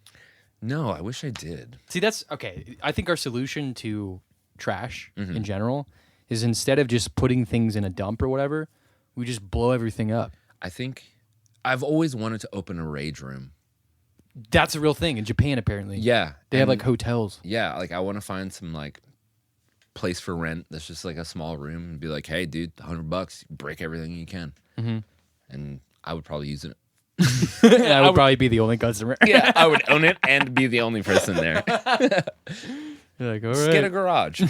A: No, I wish I did.
B: See, that's okay. I think our solution to trash
A: Mm-hmm.
B: in general is instead of just putting things in a dump or whatever, we just blow everything up.
A: I think I've always wanted to open a rage room.
B: That's a real thing in Japan, apparently.
A: Yeah.
B: They have
A: and
B: like hotels.
A: Yeah, like I want to find some like place for rent that's just like a small room and be like, hey, dude, $100, break everything you can.
B: Mm-hmm.
A: And I would probably use it.
B: And I would probably be the only customer.
A: Yeah, I would own it and be the only person there.
B: You're like, all
A: Just
B: right.
A: get a garage.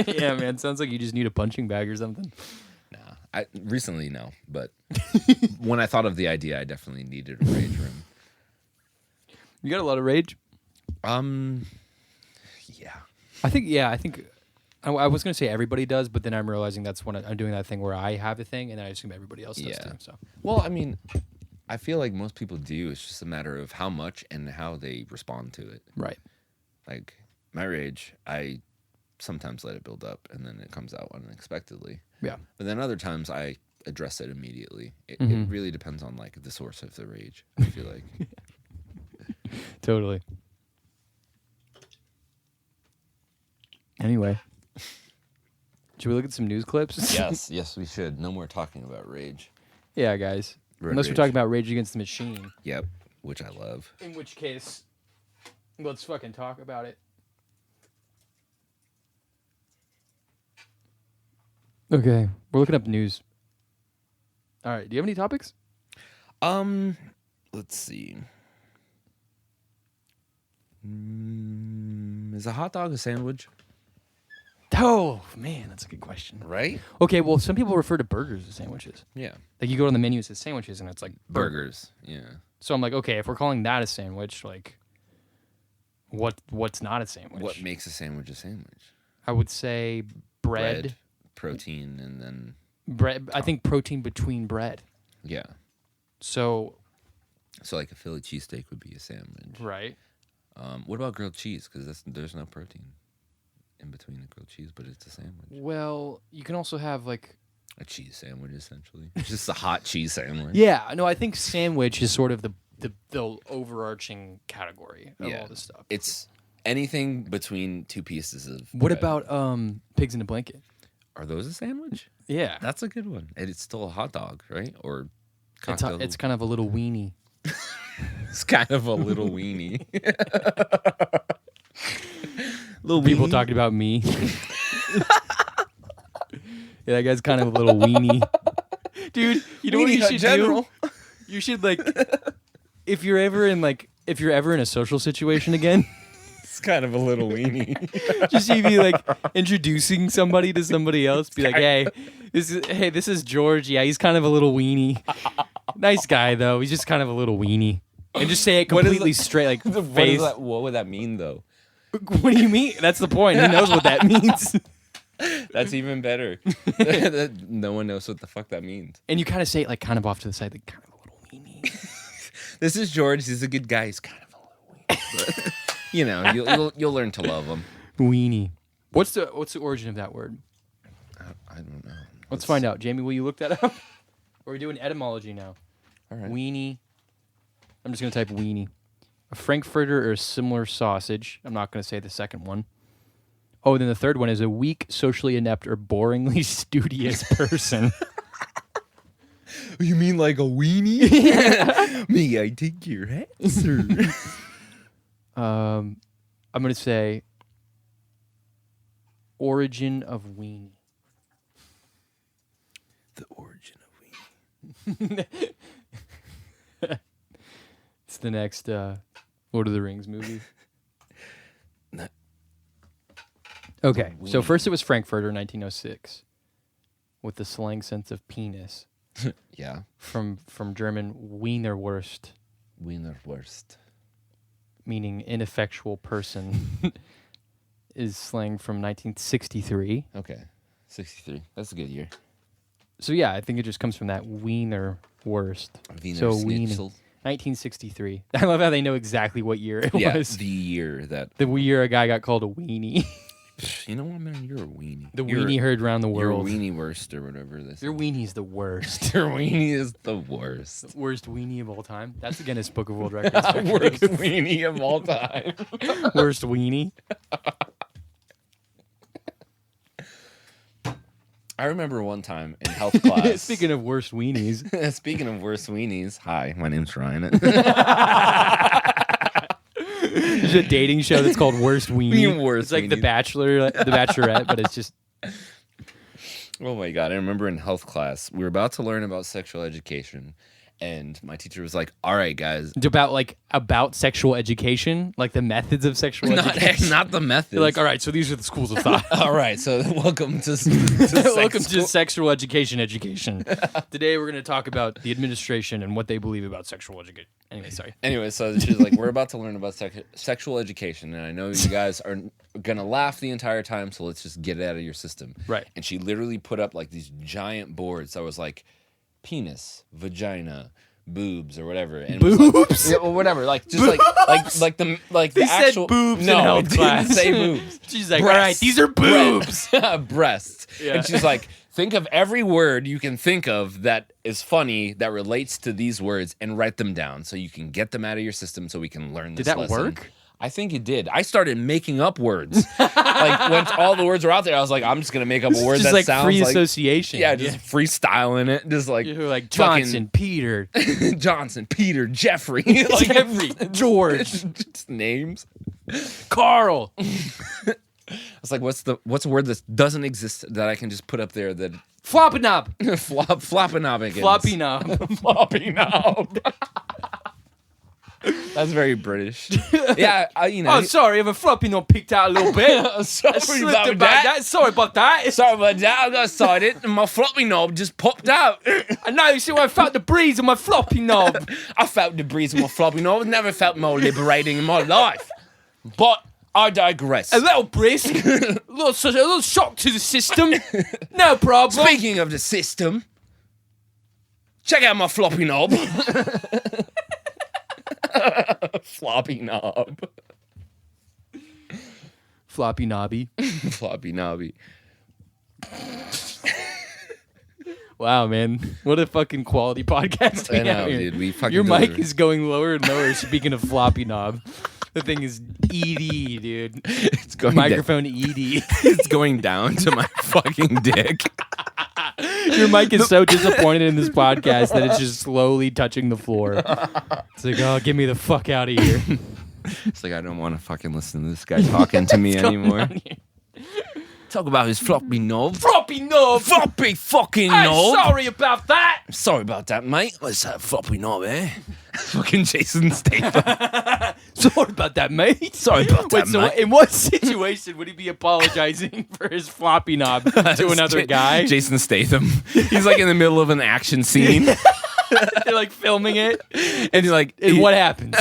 B: Yeah, man. Sounds like you just need a punching bag or something.
A: Nah, recently, no. But when I thought of the idea, I definitely needed a rage room.
B: You got a lot of rage?
A: Yeah.
B: I think I was going to say everybody does, but then I'm realizing that's when I'm doing that thing where I have a thing and then I assume everybody else does too. So.
A: Well, I mean, I feel like most people do. It's just a matter of how much and how they respond to it.
B: Right.
A: Like my rage, I sometimes let it build up and then it comes out unexpectedly.
B: Yeah.
A: But then other times I address it immediately. It really depends on like the source of the rage, I feel like.
B: Totally. Anyway. Should we look at some news clips?
A: Yes, we should. No more talking about rage.
B: Yeah, guys.
A: Road
B: Unless we're
A: rage.
B: talking about Rage Against the Machine.
A: Yep, which I love.
B: In which case, let's fucking talk about it. Okay, we're looking up news. All right, do you have any topics?
A: Let's see. Is a hot dog a sandwich?
B: Oh, man, that's a good question.
A: Right?
B: Okay, well, some people refer to burgers as sandwiches.
A: Yeah.
B: Like, you go on the menu, it says sandwiches, and it's like
A: Burgers. Yeah.
B: So I'm like, okay, if we're calling that a sandwich, like, what's not a sandwich?
A: What makes a sandwich a sandwich?
B: I would say bread.
A: Protein, and then
B: Bread. I think protein between bread.
A: yeah.
B: So
A: like a Philly cheesesteak would be a sandwich.
B: right.
A: What about grilled cheese? Because there's no protein in between the grilled cheese, but it's a sandwich.
B: Well, you can also have like
A: A cheese sandwich, essentially. It's just a hot cheese sandwich.
B: yeah. No, I think sandwich is sort of the overarching category of all this stuff.
A: It's anything between two pieces of
B: What
A: bread.
B: about pigs in a blanket?
A: Are those a sandwich?
B: Yeah,
A: That's a good one. And it's still a hot dog, right? Or
B: it's
A: cocktail.
B: it's kind of a little weenie.
A: It's kind of a little weenie. Little
B: People
A: weenie?
B: talking about me. Yeah, that guy's kind of a little weenie. Dude, you know what you
A: Weenie
B: should
A: general.
B: do? You should like if you're ever in a social situation again,
A: It's kind of a little weenie.
B: just you be like introducing somebody to somebody else, be like, "Hey, this is George. Yeah, he's kind of a little weenie. Nice guy though. He's just kind of a little weenie." And just say it
A: What is
B: completely
A: the-
B: straight like
A: What,
B: face.
A: what would that mean, though?
B: What do you mean? That's the point. He knows what that means.
A: That's even better. No one knows what the fuck that means.
B: And you kind of say it like kind of off to the side, like kind of a little weenie.
A: This is George. He's a good guy. He's kind of a little weenie. But, you know, you'll learn to love him.
B: Weenie. What's the origin of that word?
A: I don't know.
B: Let's find out. Jamie, will you look that up? Or are we doing etymology now?
A: All right.
B: Weenie. I'm just going to type weenie. A frankfurter or a similar sausage. I'm not going to say the second one. Oh, then the third one is a weak, socially inept, or boringly studious person.
A: You mean like a weenie? May I take your hat, sir?
B: I'm going to say origin of weenie.
A: The origin of weenie.
B: It's the next Lord of the Rings movie.
A: No.
B: Okay, so
A: Weenie.
B: first it was Frankfurter, 1906, with the slang sense of penis,
A: Yeah.
B: from German Wienerwurst,
A: Wienerwurst.
B: meaning ineffectual person, is slang from 1963.
A: Okay. 63. That's a good year.
B: So yeah, I think it just comes from that Wienerwurst.
A: Wiener
B: So weenie.
A: Schnitzel.
B: 1963. I love how they know exactly what year it
A: Yeah,
B: was.
A: the year that
B: The year a guy got called a weenie.
A: You know what, man? You're a weenie.
B: The weenie heard around the world.
A: You're a weenie worst or whatever this.
B: Your weenie's the worst.
A: Your weenie is the worst.
B: Worst weenie of all time. That's the Guinness Book of World Records.
A: Worst weenie of all time.
B: Worst weenie.
A: I remember one time in health class.
B: Speaking of worst weenies.
A: Speaking of worst weenies. Hi, my name's Ryan.
B: There's a dating show that's called Worst Weenie.
A: Worst
B: it's like
A: weenies.
B: The Bachelor, The Bachelorette, but it's just...
A: Oh my God. I remember in health class, we were about to learn about sexual education. And my teacher was like, all right, guys.
B: About sexual education, like the methods of sexual education.
A: Not the methods.
B: They're like, all right, so these are the schools of thought.
A: All right, so welcome to
B: sexual education. Today we're going to talk about the administration and what they believe about sexual education. Anyway, sorry.
A: Anyway, so she's like, we're about to learn about sexual education, and I know you guys are going to laugh the entire time, so let's just get it out of your system.
B: Right.
A: And she literally put up like these giant boards that was like penis, vagina, boobs, or whatever. And
B: boobs?
A: Or whatever. Like just like the
B: They
A: actual
B: said boobs
A: no,
B: in health
A: it didn't
B: class.
A: say boobs.
B: She's like,
A: Breasts.
B: all right, these are boobs.
A: Breasts.
B: Yeah.
A: And she's like, think of every word you can think of that is funny that relates to these words and write them down so you can get them out of your system so we can learn this
B: Did that
A: lesson.
B: work?
A: I think it did. I started making up words. Like when all the words were out there, I was like, I'm just gonna make up a word
B: Just
A: that
B: like
A: sounds
B: free
A: like
B: association.
A: yeah, just freestyling it, just like
B: You're like
A: fucking-
B: Johnson, Peter,
A: Johnson, Peter, Jeffrey, like
B: Jeffrey, George,
A: just names.
B: Carl.
A: It's like what's a word that doesn't exist that I can just put up there that
B: Floppyknob.
A: Floppyknob again.
B: Floppyknob.
A: Floppyknob. That's very British. Yeah, you know.
B: Oh, sorry, if a floppyknob picked out a little bit.
A: Sorry
B: Slipped
A: about
B: it back.
A: that.
B: Sorry about that.
A: Sorry about that. I got excited and my floppy knob just popped out.
B: I know, you see, when I felt the breeze on my floppy knob.
A: I felt the breeze of my floppy knob. I've never felt more liberating in my life. But I digress.
B: A little brisk. a little shock to the system. No problem.
A: Speaking of the system, check out my floppy knob. Floppy knob.
B: Floppy knobby.
A: Floppy knobby.
B: Wow, man. What a fucking quality podcast we
A: I know,
B: have here.
A: dude. We fucking
B: Your mic
A: delivered.
B: is going lower and lower, speaking of floppy knob. The thing is ED, dude.
A: It's going
B: Microphone ED.
A: It's going down to my fucking dick.
B: Your mic is so disappointed in this podcast that it's just slowly touching the floor. It's like, oh, get me the fuck out of here.
A: It's like I don't want to fucking listen to this guy talking to me anymore. Talk about his floppy knob.
B: Floppy knob!
A: Floppy fucking
B: I'm
A: knob.
B: sorry about that!
A: Sorry about that, mate. What's that floppy knob, eh? Fucking Jason Statham.
B: Sorry about that, mate.
A: Sorry about that,
B: Wait, so
A: mate.
B: in what situation would he be apologizing for his floppy knob to another guy?
A: Jason Statham. He's like in the middle of an action scene.
B: They're like filming it.
A: And he's like,
B: And what happens?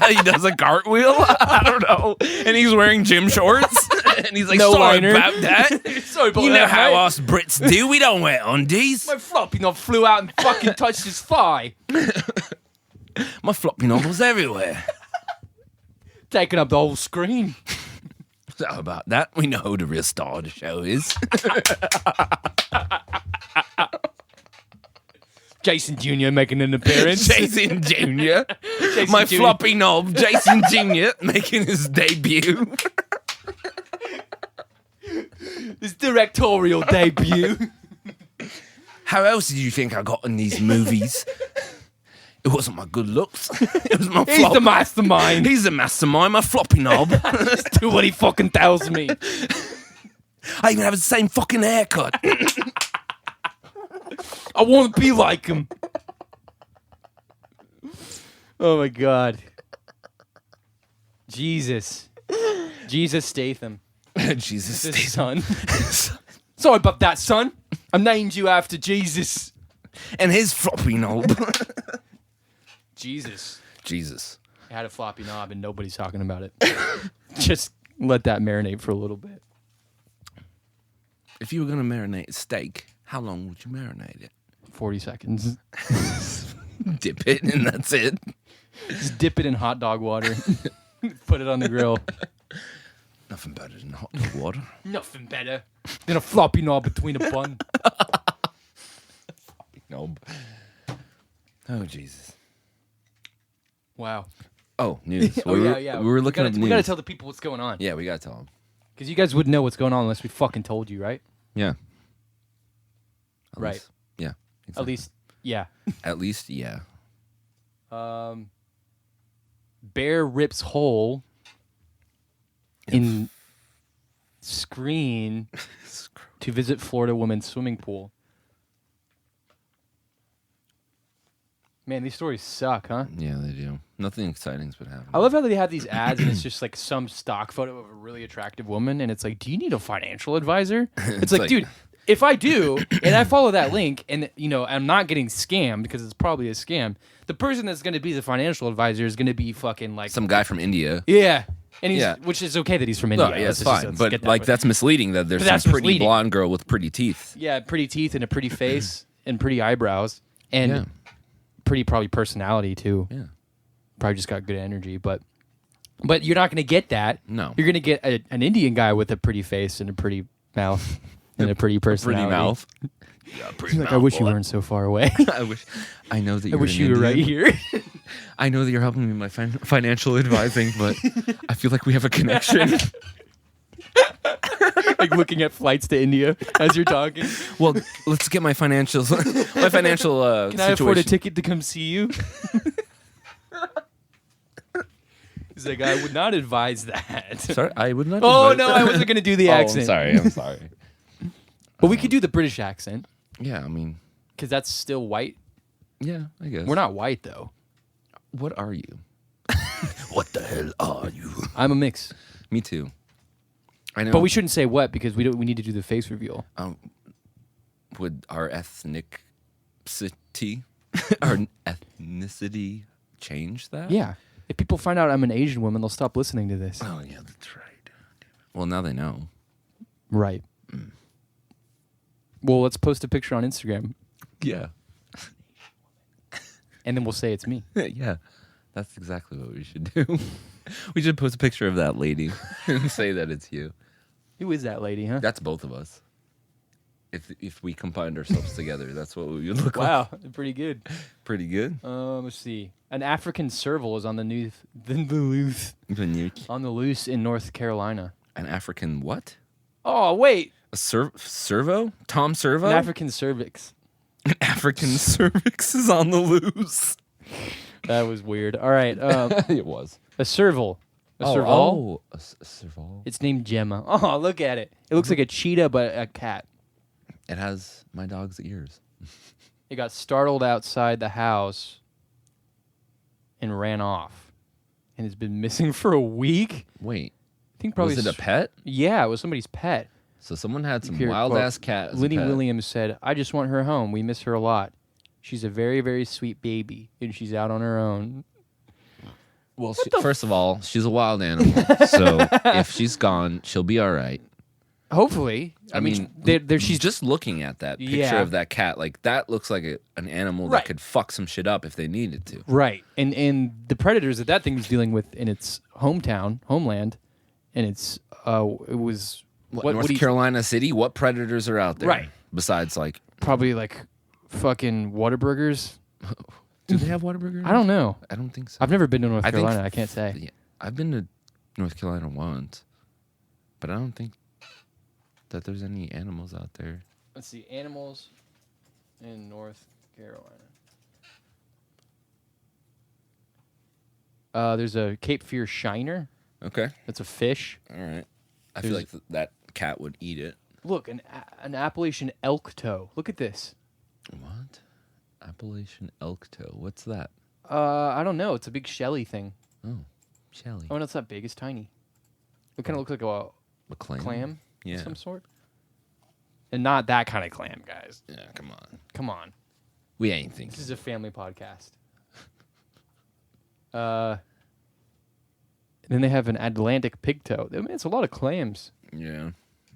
A: he does a cartwheel. I don't know. And he's wearing gym shorts. And he's like,
B: No
A: sorry
B: liner.
A: about that.
B: Sorry about
A: You know
B: that,
A: how
B: mate.
A: us Brits do. We don't wear undies.
B: My floppy knob flew out and fucking touched his thigh.
A: My floppy knob was everywhere.
B: Taking up the whole screen.
A: So about that, we know who the real star of the show is.
B: Jason Jr. making an appearance.
A: Jason Jr.
B: Jason
A: My
B: Jr.
A: floppy knob, Jason Jr. making his debut.
B: His directorial debut.
A: How else did you think I got in these movies? It wasn't my good looks. It was my
B: He's the mastermind.
A: He's the mastermind, my floppy knob.
B: Just do what he fucking tells me.
A: I even have the same fucking haircut.
B: I want to be like him. Oh my god. Jesus. Jesus Statham.
A: Jesus.
B: His son. Sorry about that, son. I named you after Jesus.
A: And his floppy knob.
B: Jesus.
A: Jesus.
B: I had a floppy knob and nobody's talking about it. Just let that marinate for a little bit.
A: If you were going to marinate a steak, how long would you marinate it?
B: 40 seconds.
A: Dip it and that's it.
B: Just dip it in hot dog water. Put it on the grill.
A: Nothing better than hot dog
B: Nothing better than a floppy knob between a bun.
A: Nope. Oh Jesus.
B: Wow.
A: Oh, news.
B: Oh, yeah.
A: We were looking at news.
B: We gotta tell the people what's going on.
A: Yeah, we gotta tell them.
B: Because you guys wouldn't know what's going on unless we fucking told you, right?
A: Yeah. At
B: Right.
A: least, yeah. Exactly.
B: At least, yeah.
A: At least, yeah.
B: Bear rips hole in screen to visit Florida women's swimming pool. Man, these stories suck, huh?
A: Yeah, they do. Nothing exciting's been happening.
B: I love how they have these ads and it's just like some stock photo of a really attractive woman and it's like, do you need a financial advisor? It's like, dude, if I do and I follow that link and I'm not getting scammed because it's probably a scam, the person that's going to be the financial advisor is going to be fucking like
A: some guy from India.
B: Yeah. And which is okay that he's from India.
A: No, yeah, it's fine. But like that's misleading that there's
B: that's
A: some pretty
B: misleading.
A: blonde girl with pretty teeth.
B: Yeah, pretty teeth and a pretty face and pretty eyebrows and pretty probably personality too.
A: Yeah.
B: Probably just got good energy, but you're not going to get that.
A: No.
B: You're going to get an Indian guy with a pretty face and a pretty mouth and a pretty personality.
A: Pretty mouth.
B: Yeah, pretty mouth. I wish you weren't so far away.
A: I know that you're
B: I wish you were right here.
A: I know that you're helping me in my financial advising, but I feel like we have a connection.
B: Like looking at flights to India as you're talking.
A: Well, let's get my financial
B: Can
A: situation.
B: I afford a ticket to come see you? He's like, I would not advise that.
A: Sorry, I would not.
B: Oh no, I wasn't gonna do the accent.
A: I'm sorry.
B: But we could do the British accent
A: Yeah, I mean,
B: because that's still white.
A: yeah, I guess.
B: We're not white though.
A: What are you? What the hell are you?
B: I'm a mix.
A: Me too. I know.
B: But we shouldn't say what because we need to do the face reveal.
A: Would our ethnicity, our ethnicity, change that?
B: Yeah. If people find out I'm an Asian woman, they'll stop listening to this.
A: Oh yeah, that's right. Well, now they know.
B: Right. Well, let's post a picture on Instagram.
A: Yeah.
B: And then we'll say it's me.
A: Yeah. That's exactly what we should do. We should post a picture of that lady and say that it's you.
B: Who is that lady, huh?
A: That's both of us. If we combined ourselves together, that's what we would look like.
B: Wow, pretty good.
A: Pretty good.
B: Let's see. An African serval is on the loose in North Carolina.
A: An African what?
B: Oh, wait.
A: A servo? Tom Servo?
B: An African cervix.
A: An African cervix is on the loose.
B: That was weird. All right.
A: It was.
B: A serval. A serval?
A: A serval.
B: It's named Gemma. Oh, look at it. It looks like a cheetah, but a cat.
A: It has my dog's ears.
B: It got startled outside the house and ran off. And has been missing for a week.
A: Wait.
B: I think probably
A: was it a pet?
B: Yeah, it was somebody's pet.
A: So someone had some
B: Here,
A: wild-ass cat as a
B: Liddy
A: pet.
B: Williams said, I just want her home. We miss her a lot. She's a very, very sweet baby, and she's out on her own.
A: Well, first of all, she's a wild animal. So if she's gone, she'll be all right.
B: Hopefully.
A: I mean, she's just looking at that picture of that cat. Like, that looks like an animal that could fuck some shit up if they needed to.
B: Right. And the predators that thing was dealing with in its homeland, and it was...
A: North Carolina City? What predators are out there?
B: Right.
A: Besides, like...
B: Probably, like, fucking Whataburgers.
A: Do they have Whataburgers?
B: I don't know.
A: I don't think so.
B: I've never been to North Carolina. I can't say.
A: Yeah, I've been to North Carolina once, but I don't think that there's any animals out there.
B: Let's see. Animals in North Carolina. There's a Cape Fear Shiner.
A: Okay.
B: That's a fish.
A: All right. I feel like that cat would eat it.
B: Look, an Appalachian elk toe. Look at this.
A: What? Appalachian elk toe. What's that?
B: I don't know. It's a big shelly thing.
A: Oh, shelly.
B: Oh, no, it's not big. It's tiny. It kind of looks like a clam
A: yeah.
B: of some sort. And not that kind of clam, guys.
A: Yeah, come on.
B: Come on.
A: We ain't thinking.
B: This is a family podcast. Then they have an Atlantic pigtoe. I mean, it's a lot of clams.
A: Yeah.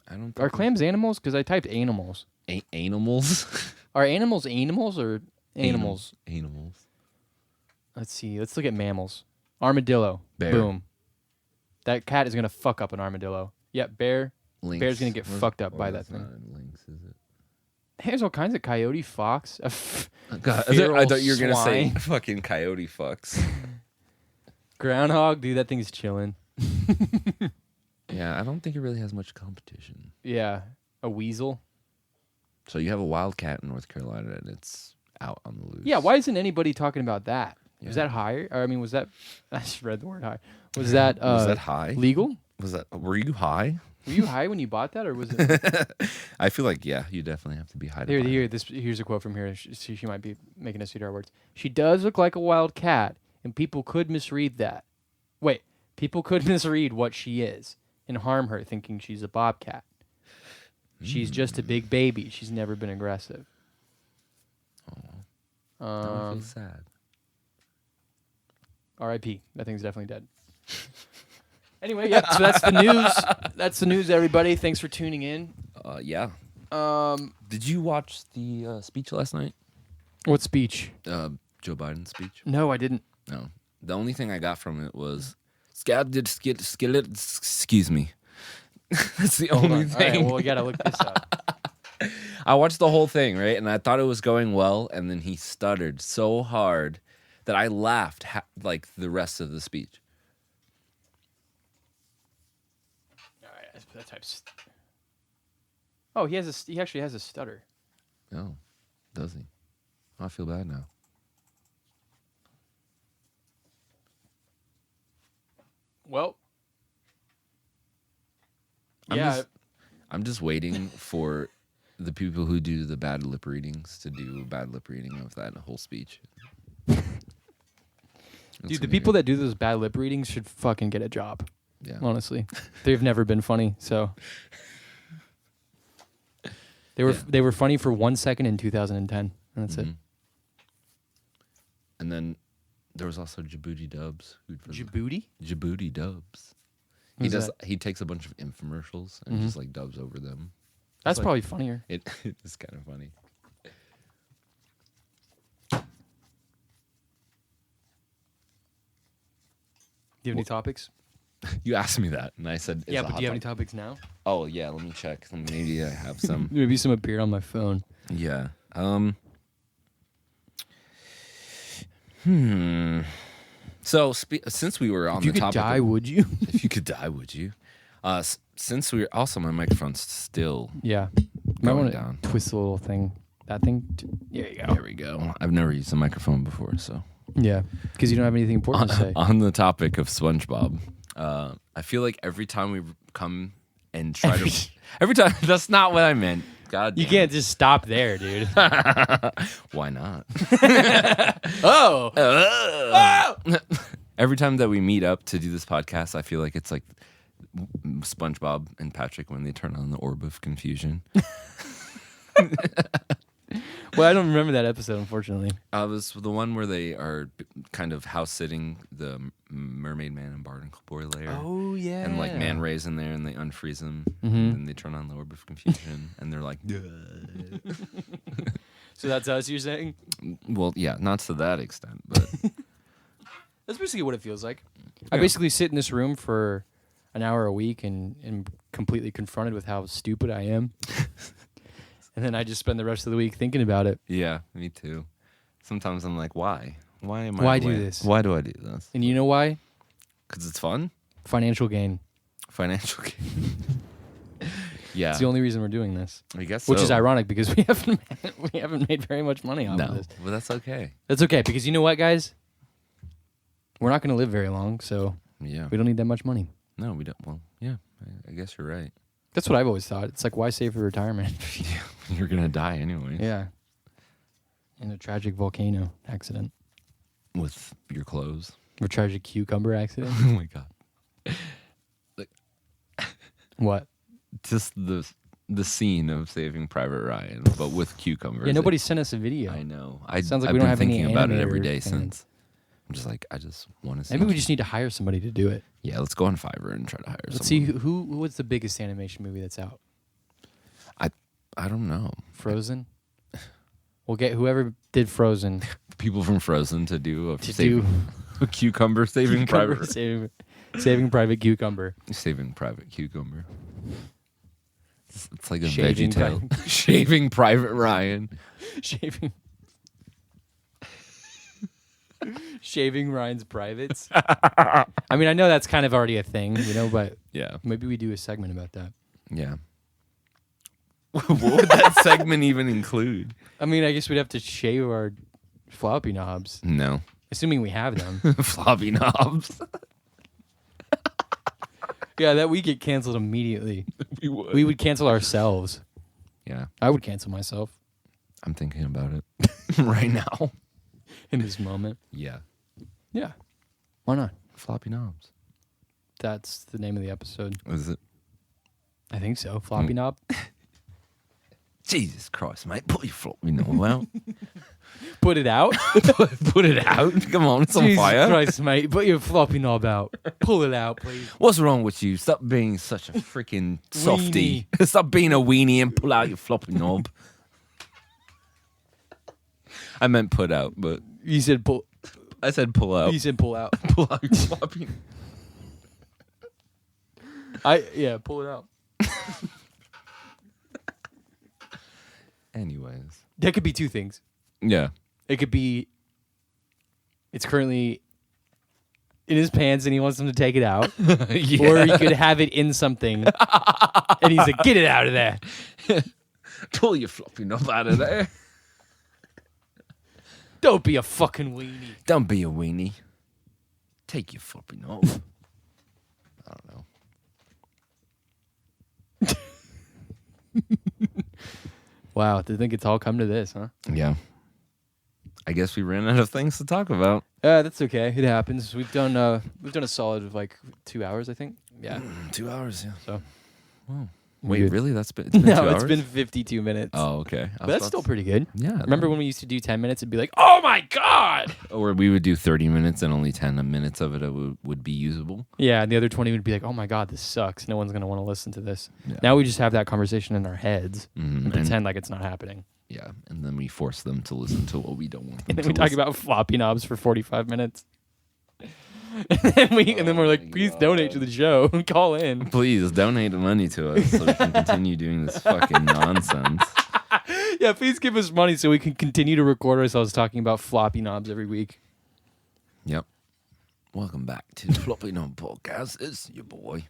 A: I don't think
B: Are clams animals? Because I typed animals.
A: Animals?
B: Are animals animals or animals?
A: Animals.
B: Let's see. Let's look at mammals. Armadillo.
A: Bear.
B: Boom. That cat is going to fuck up an armadillo. Yep, bear.
A: Lynx.
B: Bear's gonna get fucked up
A: Or
B: by that
A: that's
B: thing.
A: not a lynx, is it?
B: There's all kinds of coyote, fox.
A: God,
B: feral
A: I thought you were gonna say
B: swine.
A: fucking coyote fucks.
B: Groundhog, dude, that thing's chilling.
A: Yeah, I don't think it really has much competition.
B: Yeah, a weasel.
A: So you have a wildcat in North Carolina, and it's out on the loose.
B: Yeah, why isn't anybody talking about that?
A: Yeah.
B: Was that higher? Or, I mean, was that? I just read the word high. Was that?
A: Was that high?
B: Legal?
A: Were you high?
B: Were you high when you bought that, or was it?
A: I feel like you definitely have to be high. To buy it.
B: Here's a quote from here. She might be making us eat our words. She does look like a wild cat, and people could misread that. Wait, people could misread what she is and harm her, thinking she's a bobcat. She's just a big baby. She's never been aggressive.
A: That would feel sad.
B: R.I.P. That thing's definitely dead. Anyway, yeah, so that's the news. That's the news, everybody. Thanks for tuning in.
A: Yeah. Did you watch the speech last night?
B: What speech?
A: Joe Biden's speech?
B: No, I didn't.
A: No. The only thing I got from it was skillet. Excuse me. That's the only
B: All
A: thing.
B: right, well, we gotta look this up.
A: I watched the whole thing, right? And I thought it was going well, and then he stuttered so hard that I laughed like the rest of the speech.
B: All right, that type's. Oh, he actually has a stutter.
A: Oh, does he? I feel bad now.
B: Well,
A: I'm just waiting for the people who do the bad lip readings to do a bad lip reading of that whole speech.
B: dude, the people that do those bad lip readings should fucking get a job.
A: Yeah.
B: Honestly, they've never been funny. So they were funny for 1 second in 2010, and that's it.
A: And then there was also Djibouti Dubs.
B: Djibouti?
A: Djibouti Dubs. He takes a bunch of infomercials and just like dubs over them.
B: That's probably funnier.
A: It is kind of funny.
B: Do you have any topics?
A: You asked me that, and I said,
B: Yeah, but do you have any topics now?
A: Oh yeah, let me check. Maybe I have some.
B: Maybe some appeared on my phone.
A: Yeah. So since we were on
B: If you
A: the
B: could
A: topic,
B: die, would you?
A: if you could die, would you? Since we were also my microphone's still
B: Yeah. Might
A: going
B: want
A: down.
B: to twist the little thing. That thing. There you go.
A: There we go. I've never used a microphone before, so.
B: Yeah, because you don't have anything important to say.
A: On the topic of SpongeBob, I feel like every time we come and try to, every time that's not what I meant. God,
B: You can't just stop there, dude.
A: Why not?
B: Oh.
A: Every time that we meet up to do this podcast, I feel like it's like SpongeBob and Patrick when they turn on the orb of confusion.
B: Well, I don't remember that episode, unfortunately.
A: It was the one where they are kind of house sitting the Mermaid Man and Barnacle Boy lair.
B: Oh, yeah.
A: And like Man Ray's in there and they unfreeze him. And then they turn on the orb of confusion and they're like, duh.
B: So that's us, you're saying?
A: Well, yeah, not to that extent, but
B: That's basically what it feels like. I basically sit in this room for an hour a week and am completely confronted with how stupid I am. And then I just spend the rest of the week thinking about it.
A: yeah, me too. Sometimes I'm like, why? Why am I?
B: Why do this?
A: Why do I do this?
B: And you know why?
A: Because it's fun.
B: Financial gain.
A: Financial gain. Yeah,
B: It's the only reason we're doing this.
A: I guess,
B: Which
A: so.
B: is ironic because we haven't made very much money off of
A: No,
B: this.
A: but that's okay.
B: That's okay because you know what, guys? We're not going to live very long, so
A: Yeah.
B: we don't need that much money.
A: No, we don't. Well, yeah, I guess you're right.
B: That's what I've always thought. It's like, why save for retirement?
A: You're gonna die anyway.
B: Yeah. In a tragic volcano accident.
A: With your clothes.
B: Or tragic cucumber accident.
A: Oh my god.
B: What?
A: Just the scene of Saving Private Ryan, but with cucumbers.
B: Yeah, nobody sent us a video.
A: I know.
B: Sounds like
A: I've
B: we don't
A: been
B: have any
A: thinking about it
B: animator
A: every day
B: fans.
A: since. I'm just like, I just want to see.
B: Maybe we just need to hire somebody to do it.
A: Yeah, let's go on Fiverr and try to hire
B: Let's
A: someone.
B: see what's the biggest animation movie that's out?
A: I don't know.
B: Frozen? We'll get whoever did Frozen
A: People from Frozen to do a
B: to
A: a cucumber saving
B: Cucumber
A: private
B: saving Private Cucumber.
A: saving private cucumber. It's like a
B: Shaving
A: VeggieTale. Shaving Private Ryan.
B: Shaving. Shaving Ryan's privates. I mean, I know that's kind of already a thing, but
A: Yeah.
B: maybe we do a segment about that.
A: Yeah. What would that segment even include?
B: I mean, I guess we'd have to shave our floppy knobs,
A: No.
B: assuming we have them.
A: Floppy knobs.
B: Yeah, that we get canceled immediately.
A: We
B: would cancel ourselves.
A: Yeah.
B: I would cancel myself
A: I'm thinking about it right now.
B: in this moment.
A: Yeah.
B: Yeah. Why not?
A: Floppy knobs.
B: That's the name of the episode.
A: Is it?
B: I think so. Floppy knob.
A: Jesus Christ, mate. Put your floppy knob out.
B: Put it out.
A: Put it out. Come on, it's on
B: Jesus
A: fire.
B: Christ, mate. Put your floppy knob out. Pull it out, please.
A: What's wrong with you? Stop being such a freaking softie.
B: Weenie.
A: Stop being a weenie and pull out your floppy knob. I meant put out, but
B: You said pull.
A: I said pull out.
B: You said pull out.
A: Pull out your floppy.
B: Pull it out.
A: Anyways.
B: That could be two things.
A: Yeah.
B: It could be it's currently in his pants and he wants him to take it out.
A: Yeah.
B: Or he could have it in something and he's like, get it out of there.
A: Pull your floppy knob out of there.
B: Don't be a fucking weenie.
A: Don't be a weenie. Take your floppy knob. I don't know.
B: Wow, to think it's all come to this, huh?
A: Yeah. I guess we ran out of things to talk about.
B: That's okay. It happens. We've done a solid of like 2 hours, I think. Yeah.
A: 2 hours, yeah.
B: So
A: Whoa.
B: We're
A: Wait,
B: good.
A: really? It's been 2
B: no,
A: hours?
B: it's been 52 minutes.
A: Oh, okay.
B: But that's still pretty good.
A: Yeah.
B: Remember when we used to do 10 minutes? It'd be like, oh my God.
A: Or we would do 30 minutes and only 10 minutes of it would be usable.
B: Yeah, and the other 20 would be like, oh my God, this sucks. No one's going to want to listen to this.
A: Yeah.
B: Now we just have that conversation in our heads
A: Mhm.
B: and pretend like it's not happening.
A: Yeah, and then we force them to listen to what we don't want them
B: And then
A: to
B: we talk
A: listen.
B: about floppy knobs for 45 minutes. and then we're like, please donate to the show. Call in.
A: Please donate money to us so we can continue doing this fucking nonsense.
B: Yeah, please give us money so we can continue to record ourselves talking about floppy knobs every week.
A: Yep. Welcome back to the Floppy Knob Podcast. It's your boy.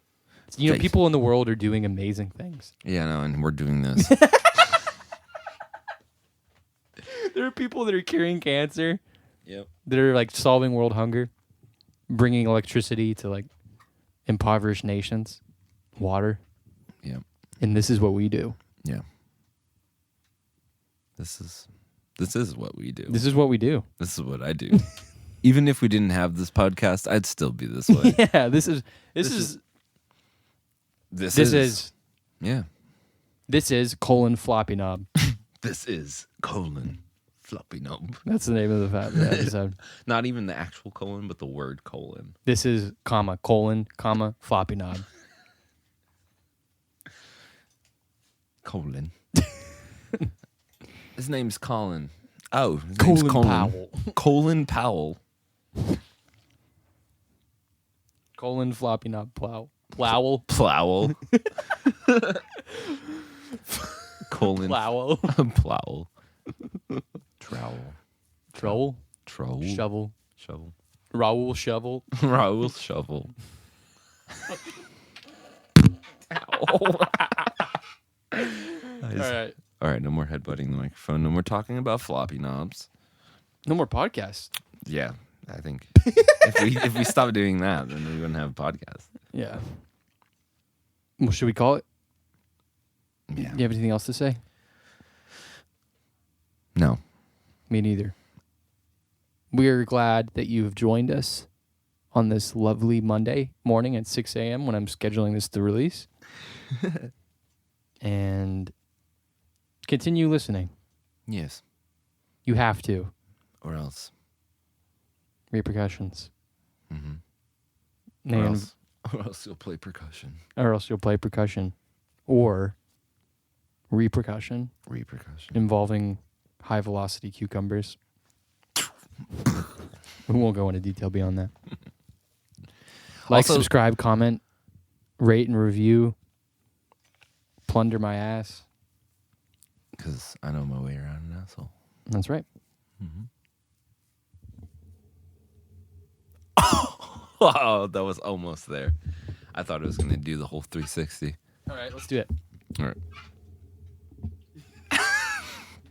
A: Jason.
B: People in the world are doing amazing things.
A: Yeah, no, and we're doing this.
B: There are people that are curing cancer,
A: Yep.
B: that are like solving world hunger, bringing electricity to like impoverished nations, water.
A: Yep.
B: And this is what we do.
A: Yeah. This is what we do.
B: This is what we do.
A: This is what I do. Even if we didn't have this podcast, I'd still be this way.
B: Yeah, this is
A: Yeah.
B: Floppy Knob.
A: This is Floppy Knob.
B: That's the name of the episode.
A: Not even the actual colon, but the word colon.
B: This is Floppy Knob.
A: Colon. His name's Colin. Oh, his
B: Colin
A: name's Colin.
B: Powell.
A: Colin Powell.
B: Floppy Knob Plowel.
A: Plowel. Colon.
B: Plowel.
A: Plowel.
B: Trowel.
A: Troll.
B: Shovel.
A: Shovel.
B: Raoul Shovel.
A: Raoul Shovel. All right, no more headbutting the microphone. No more talking about floppy knobs.
B: No more podcasts.
A: Yeah, I think if we stop doing that, then we wouldn't have a podcast.
B: Yeah. Well, should we call it?
A: Yeah.
B: You have anything else to say?
A: No.
B: Me neither. We are glad that you've joined us on this lovely Monday morning at 6 a.m. when I'm scheduling this to release. And continue listening.
A: Yes.
B: You have to.
A: Or else.
B: Repercussions.
A: Mm-hmm. Or else you'll play percussion.
B: Or else you'll play percussion. Or repercussion.
A: Repercussion.
B: Involving high velocity cucumbers. We won't go into detail beyond that. Like,
A: Also,
B: subscribe, comment, rate, and review. plunder my ass.
A: Because I know my way around an asshole.
B: That's right.
A: Oh, that was almost there. I thought it was going to do the whole 360.
B: All right, let's do it.
A: All right.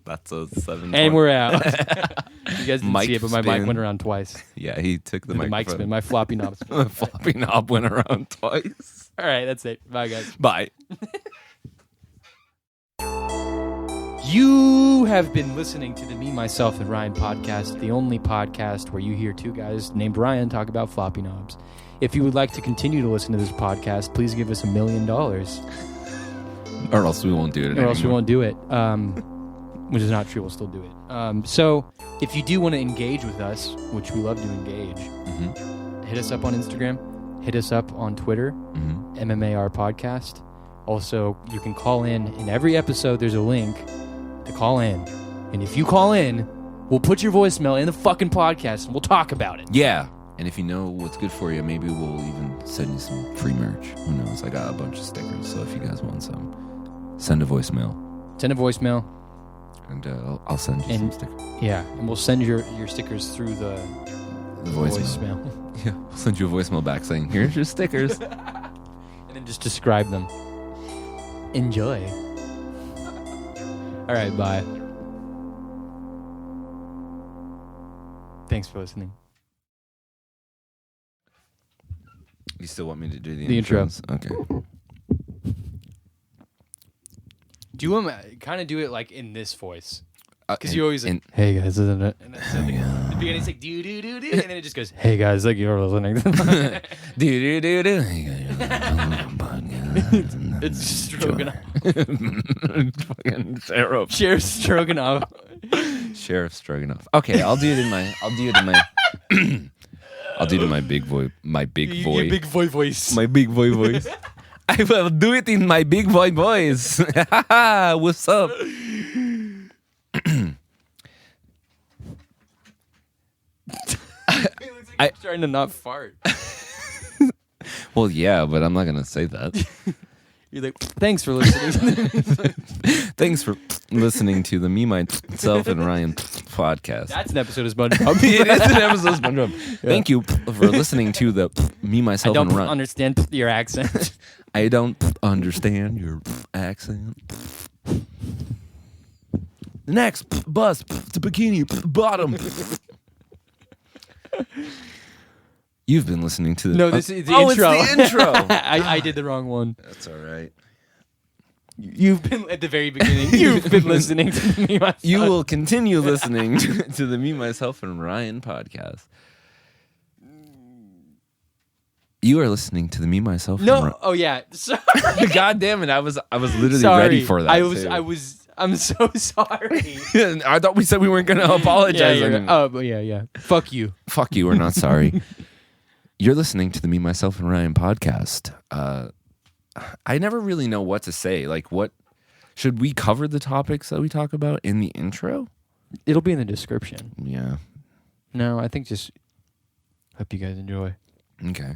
A: That's a 7.
B: And we're out. You guys didn't see it, but my mic
A: spin.
B: went around twice.
A: Yeah, he took the
B: The mic
A: microphone.
B: spin. My floppy knob spin.
A: Floppy knob went around twice.
B: All right, that's it. Bye, guys.
A: Bye.
B: You have been listening to the Me, Myself, and Ryan podcast, the only podcast where you hear two guys named Ryan talk about floppy knobs. If you would like to continue to listen to this podcast, please give us $1 million.
A: Or else we won't do it anymore.
B: Or else we won't do it. Which is not true. We'll still do it. So if you do want to engage with us, which we love to engage, hit us up on Instagram. Hit us up on Twitter. MMAR Podcast. Also, you can call in every episode. There's a link to call in. And if you call in, we'll put your voicemail in the fucking podcast and we'll talk about it.
A: Yeah. And if you know what's good for you, maybe we'll even send you some free merch. Who knows? I got a bunch of stickers. So if you guys want some, send a voicemail.
B: Send a voicemail.
A: And I'll send you some stickers.
B: Yeah, and we'll send your stickers through the voicemail.
A: Yeah, we'll send you a voicemail back saying, here's your stickers.
B: And then just describe them. Enjoy. All right, bye. Thanks for listening.
A: You still want me to do the
B: intro?
A: intros? Okay.
B: Do you want to kind of do it like in this voice? Because
A: And-
B: you always like,
A: and-
B: hey guys, isn't it? And that's something. The beginning's like, do, do, do, do. And then it just goes, hey guys, like you're listening.
A: do do do do.
B: It's Stroganoff.
A: Fucking Sheriff.
B: Sheriff Stroganoff.
A: Sheriff Stroganoff. Okay, I'll do it in my. I'll do it in my big voice. My big voice.
B: Your big boy voice.
A: My big boy voice. I will do it in my big boy voice. What's up?
B: I'm trying to not fart.
A: Well, yeah, but I'm not gonna say that.
B: You're like, thanks for listening.
A: Thanks for listening to the Me, Myself, and Ryan podcast.
B: That's an episode of SpongeBob.
A: It is an episode of SpongeBob. Thank you for listening to the Me,
B: I
A: Myself,
B: don't
A: and Ryan.
B: understand your accent.
A: I don't understand your accent. The next bus to Bikini Bottom. You've been listening to the...
B: No, this is the
A: intro.
B: intro.
A: It's the intro.
B: I did the wrong one.
A: That's all right.
B: You've been at the very beginning. You've been listening to me. Myself.
A: You will continue listening to the Me, Myself, and Ryan podcast. You are listening to the Me, Myself, and Ryan.
B: No. Oh yeah. Sorry.
A: God damn it! I was literally
B: Sorry.
A: ready for that.
B: I'm so sorry.
A: I thought we said we weren't going to apologize.
B: yeah. Oh, but yeah. Fuck you.
A: Fuck you. We're not sorry. You're listening to the Me, Myself, and Ryan podcast. I never really know what to say. Like, what should we cover the topics that we talk about in the intro?
B: It'll be in the description.
A: Yeah.
B: No, I think just hope you guys enjoy.
A: Okay.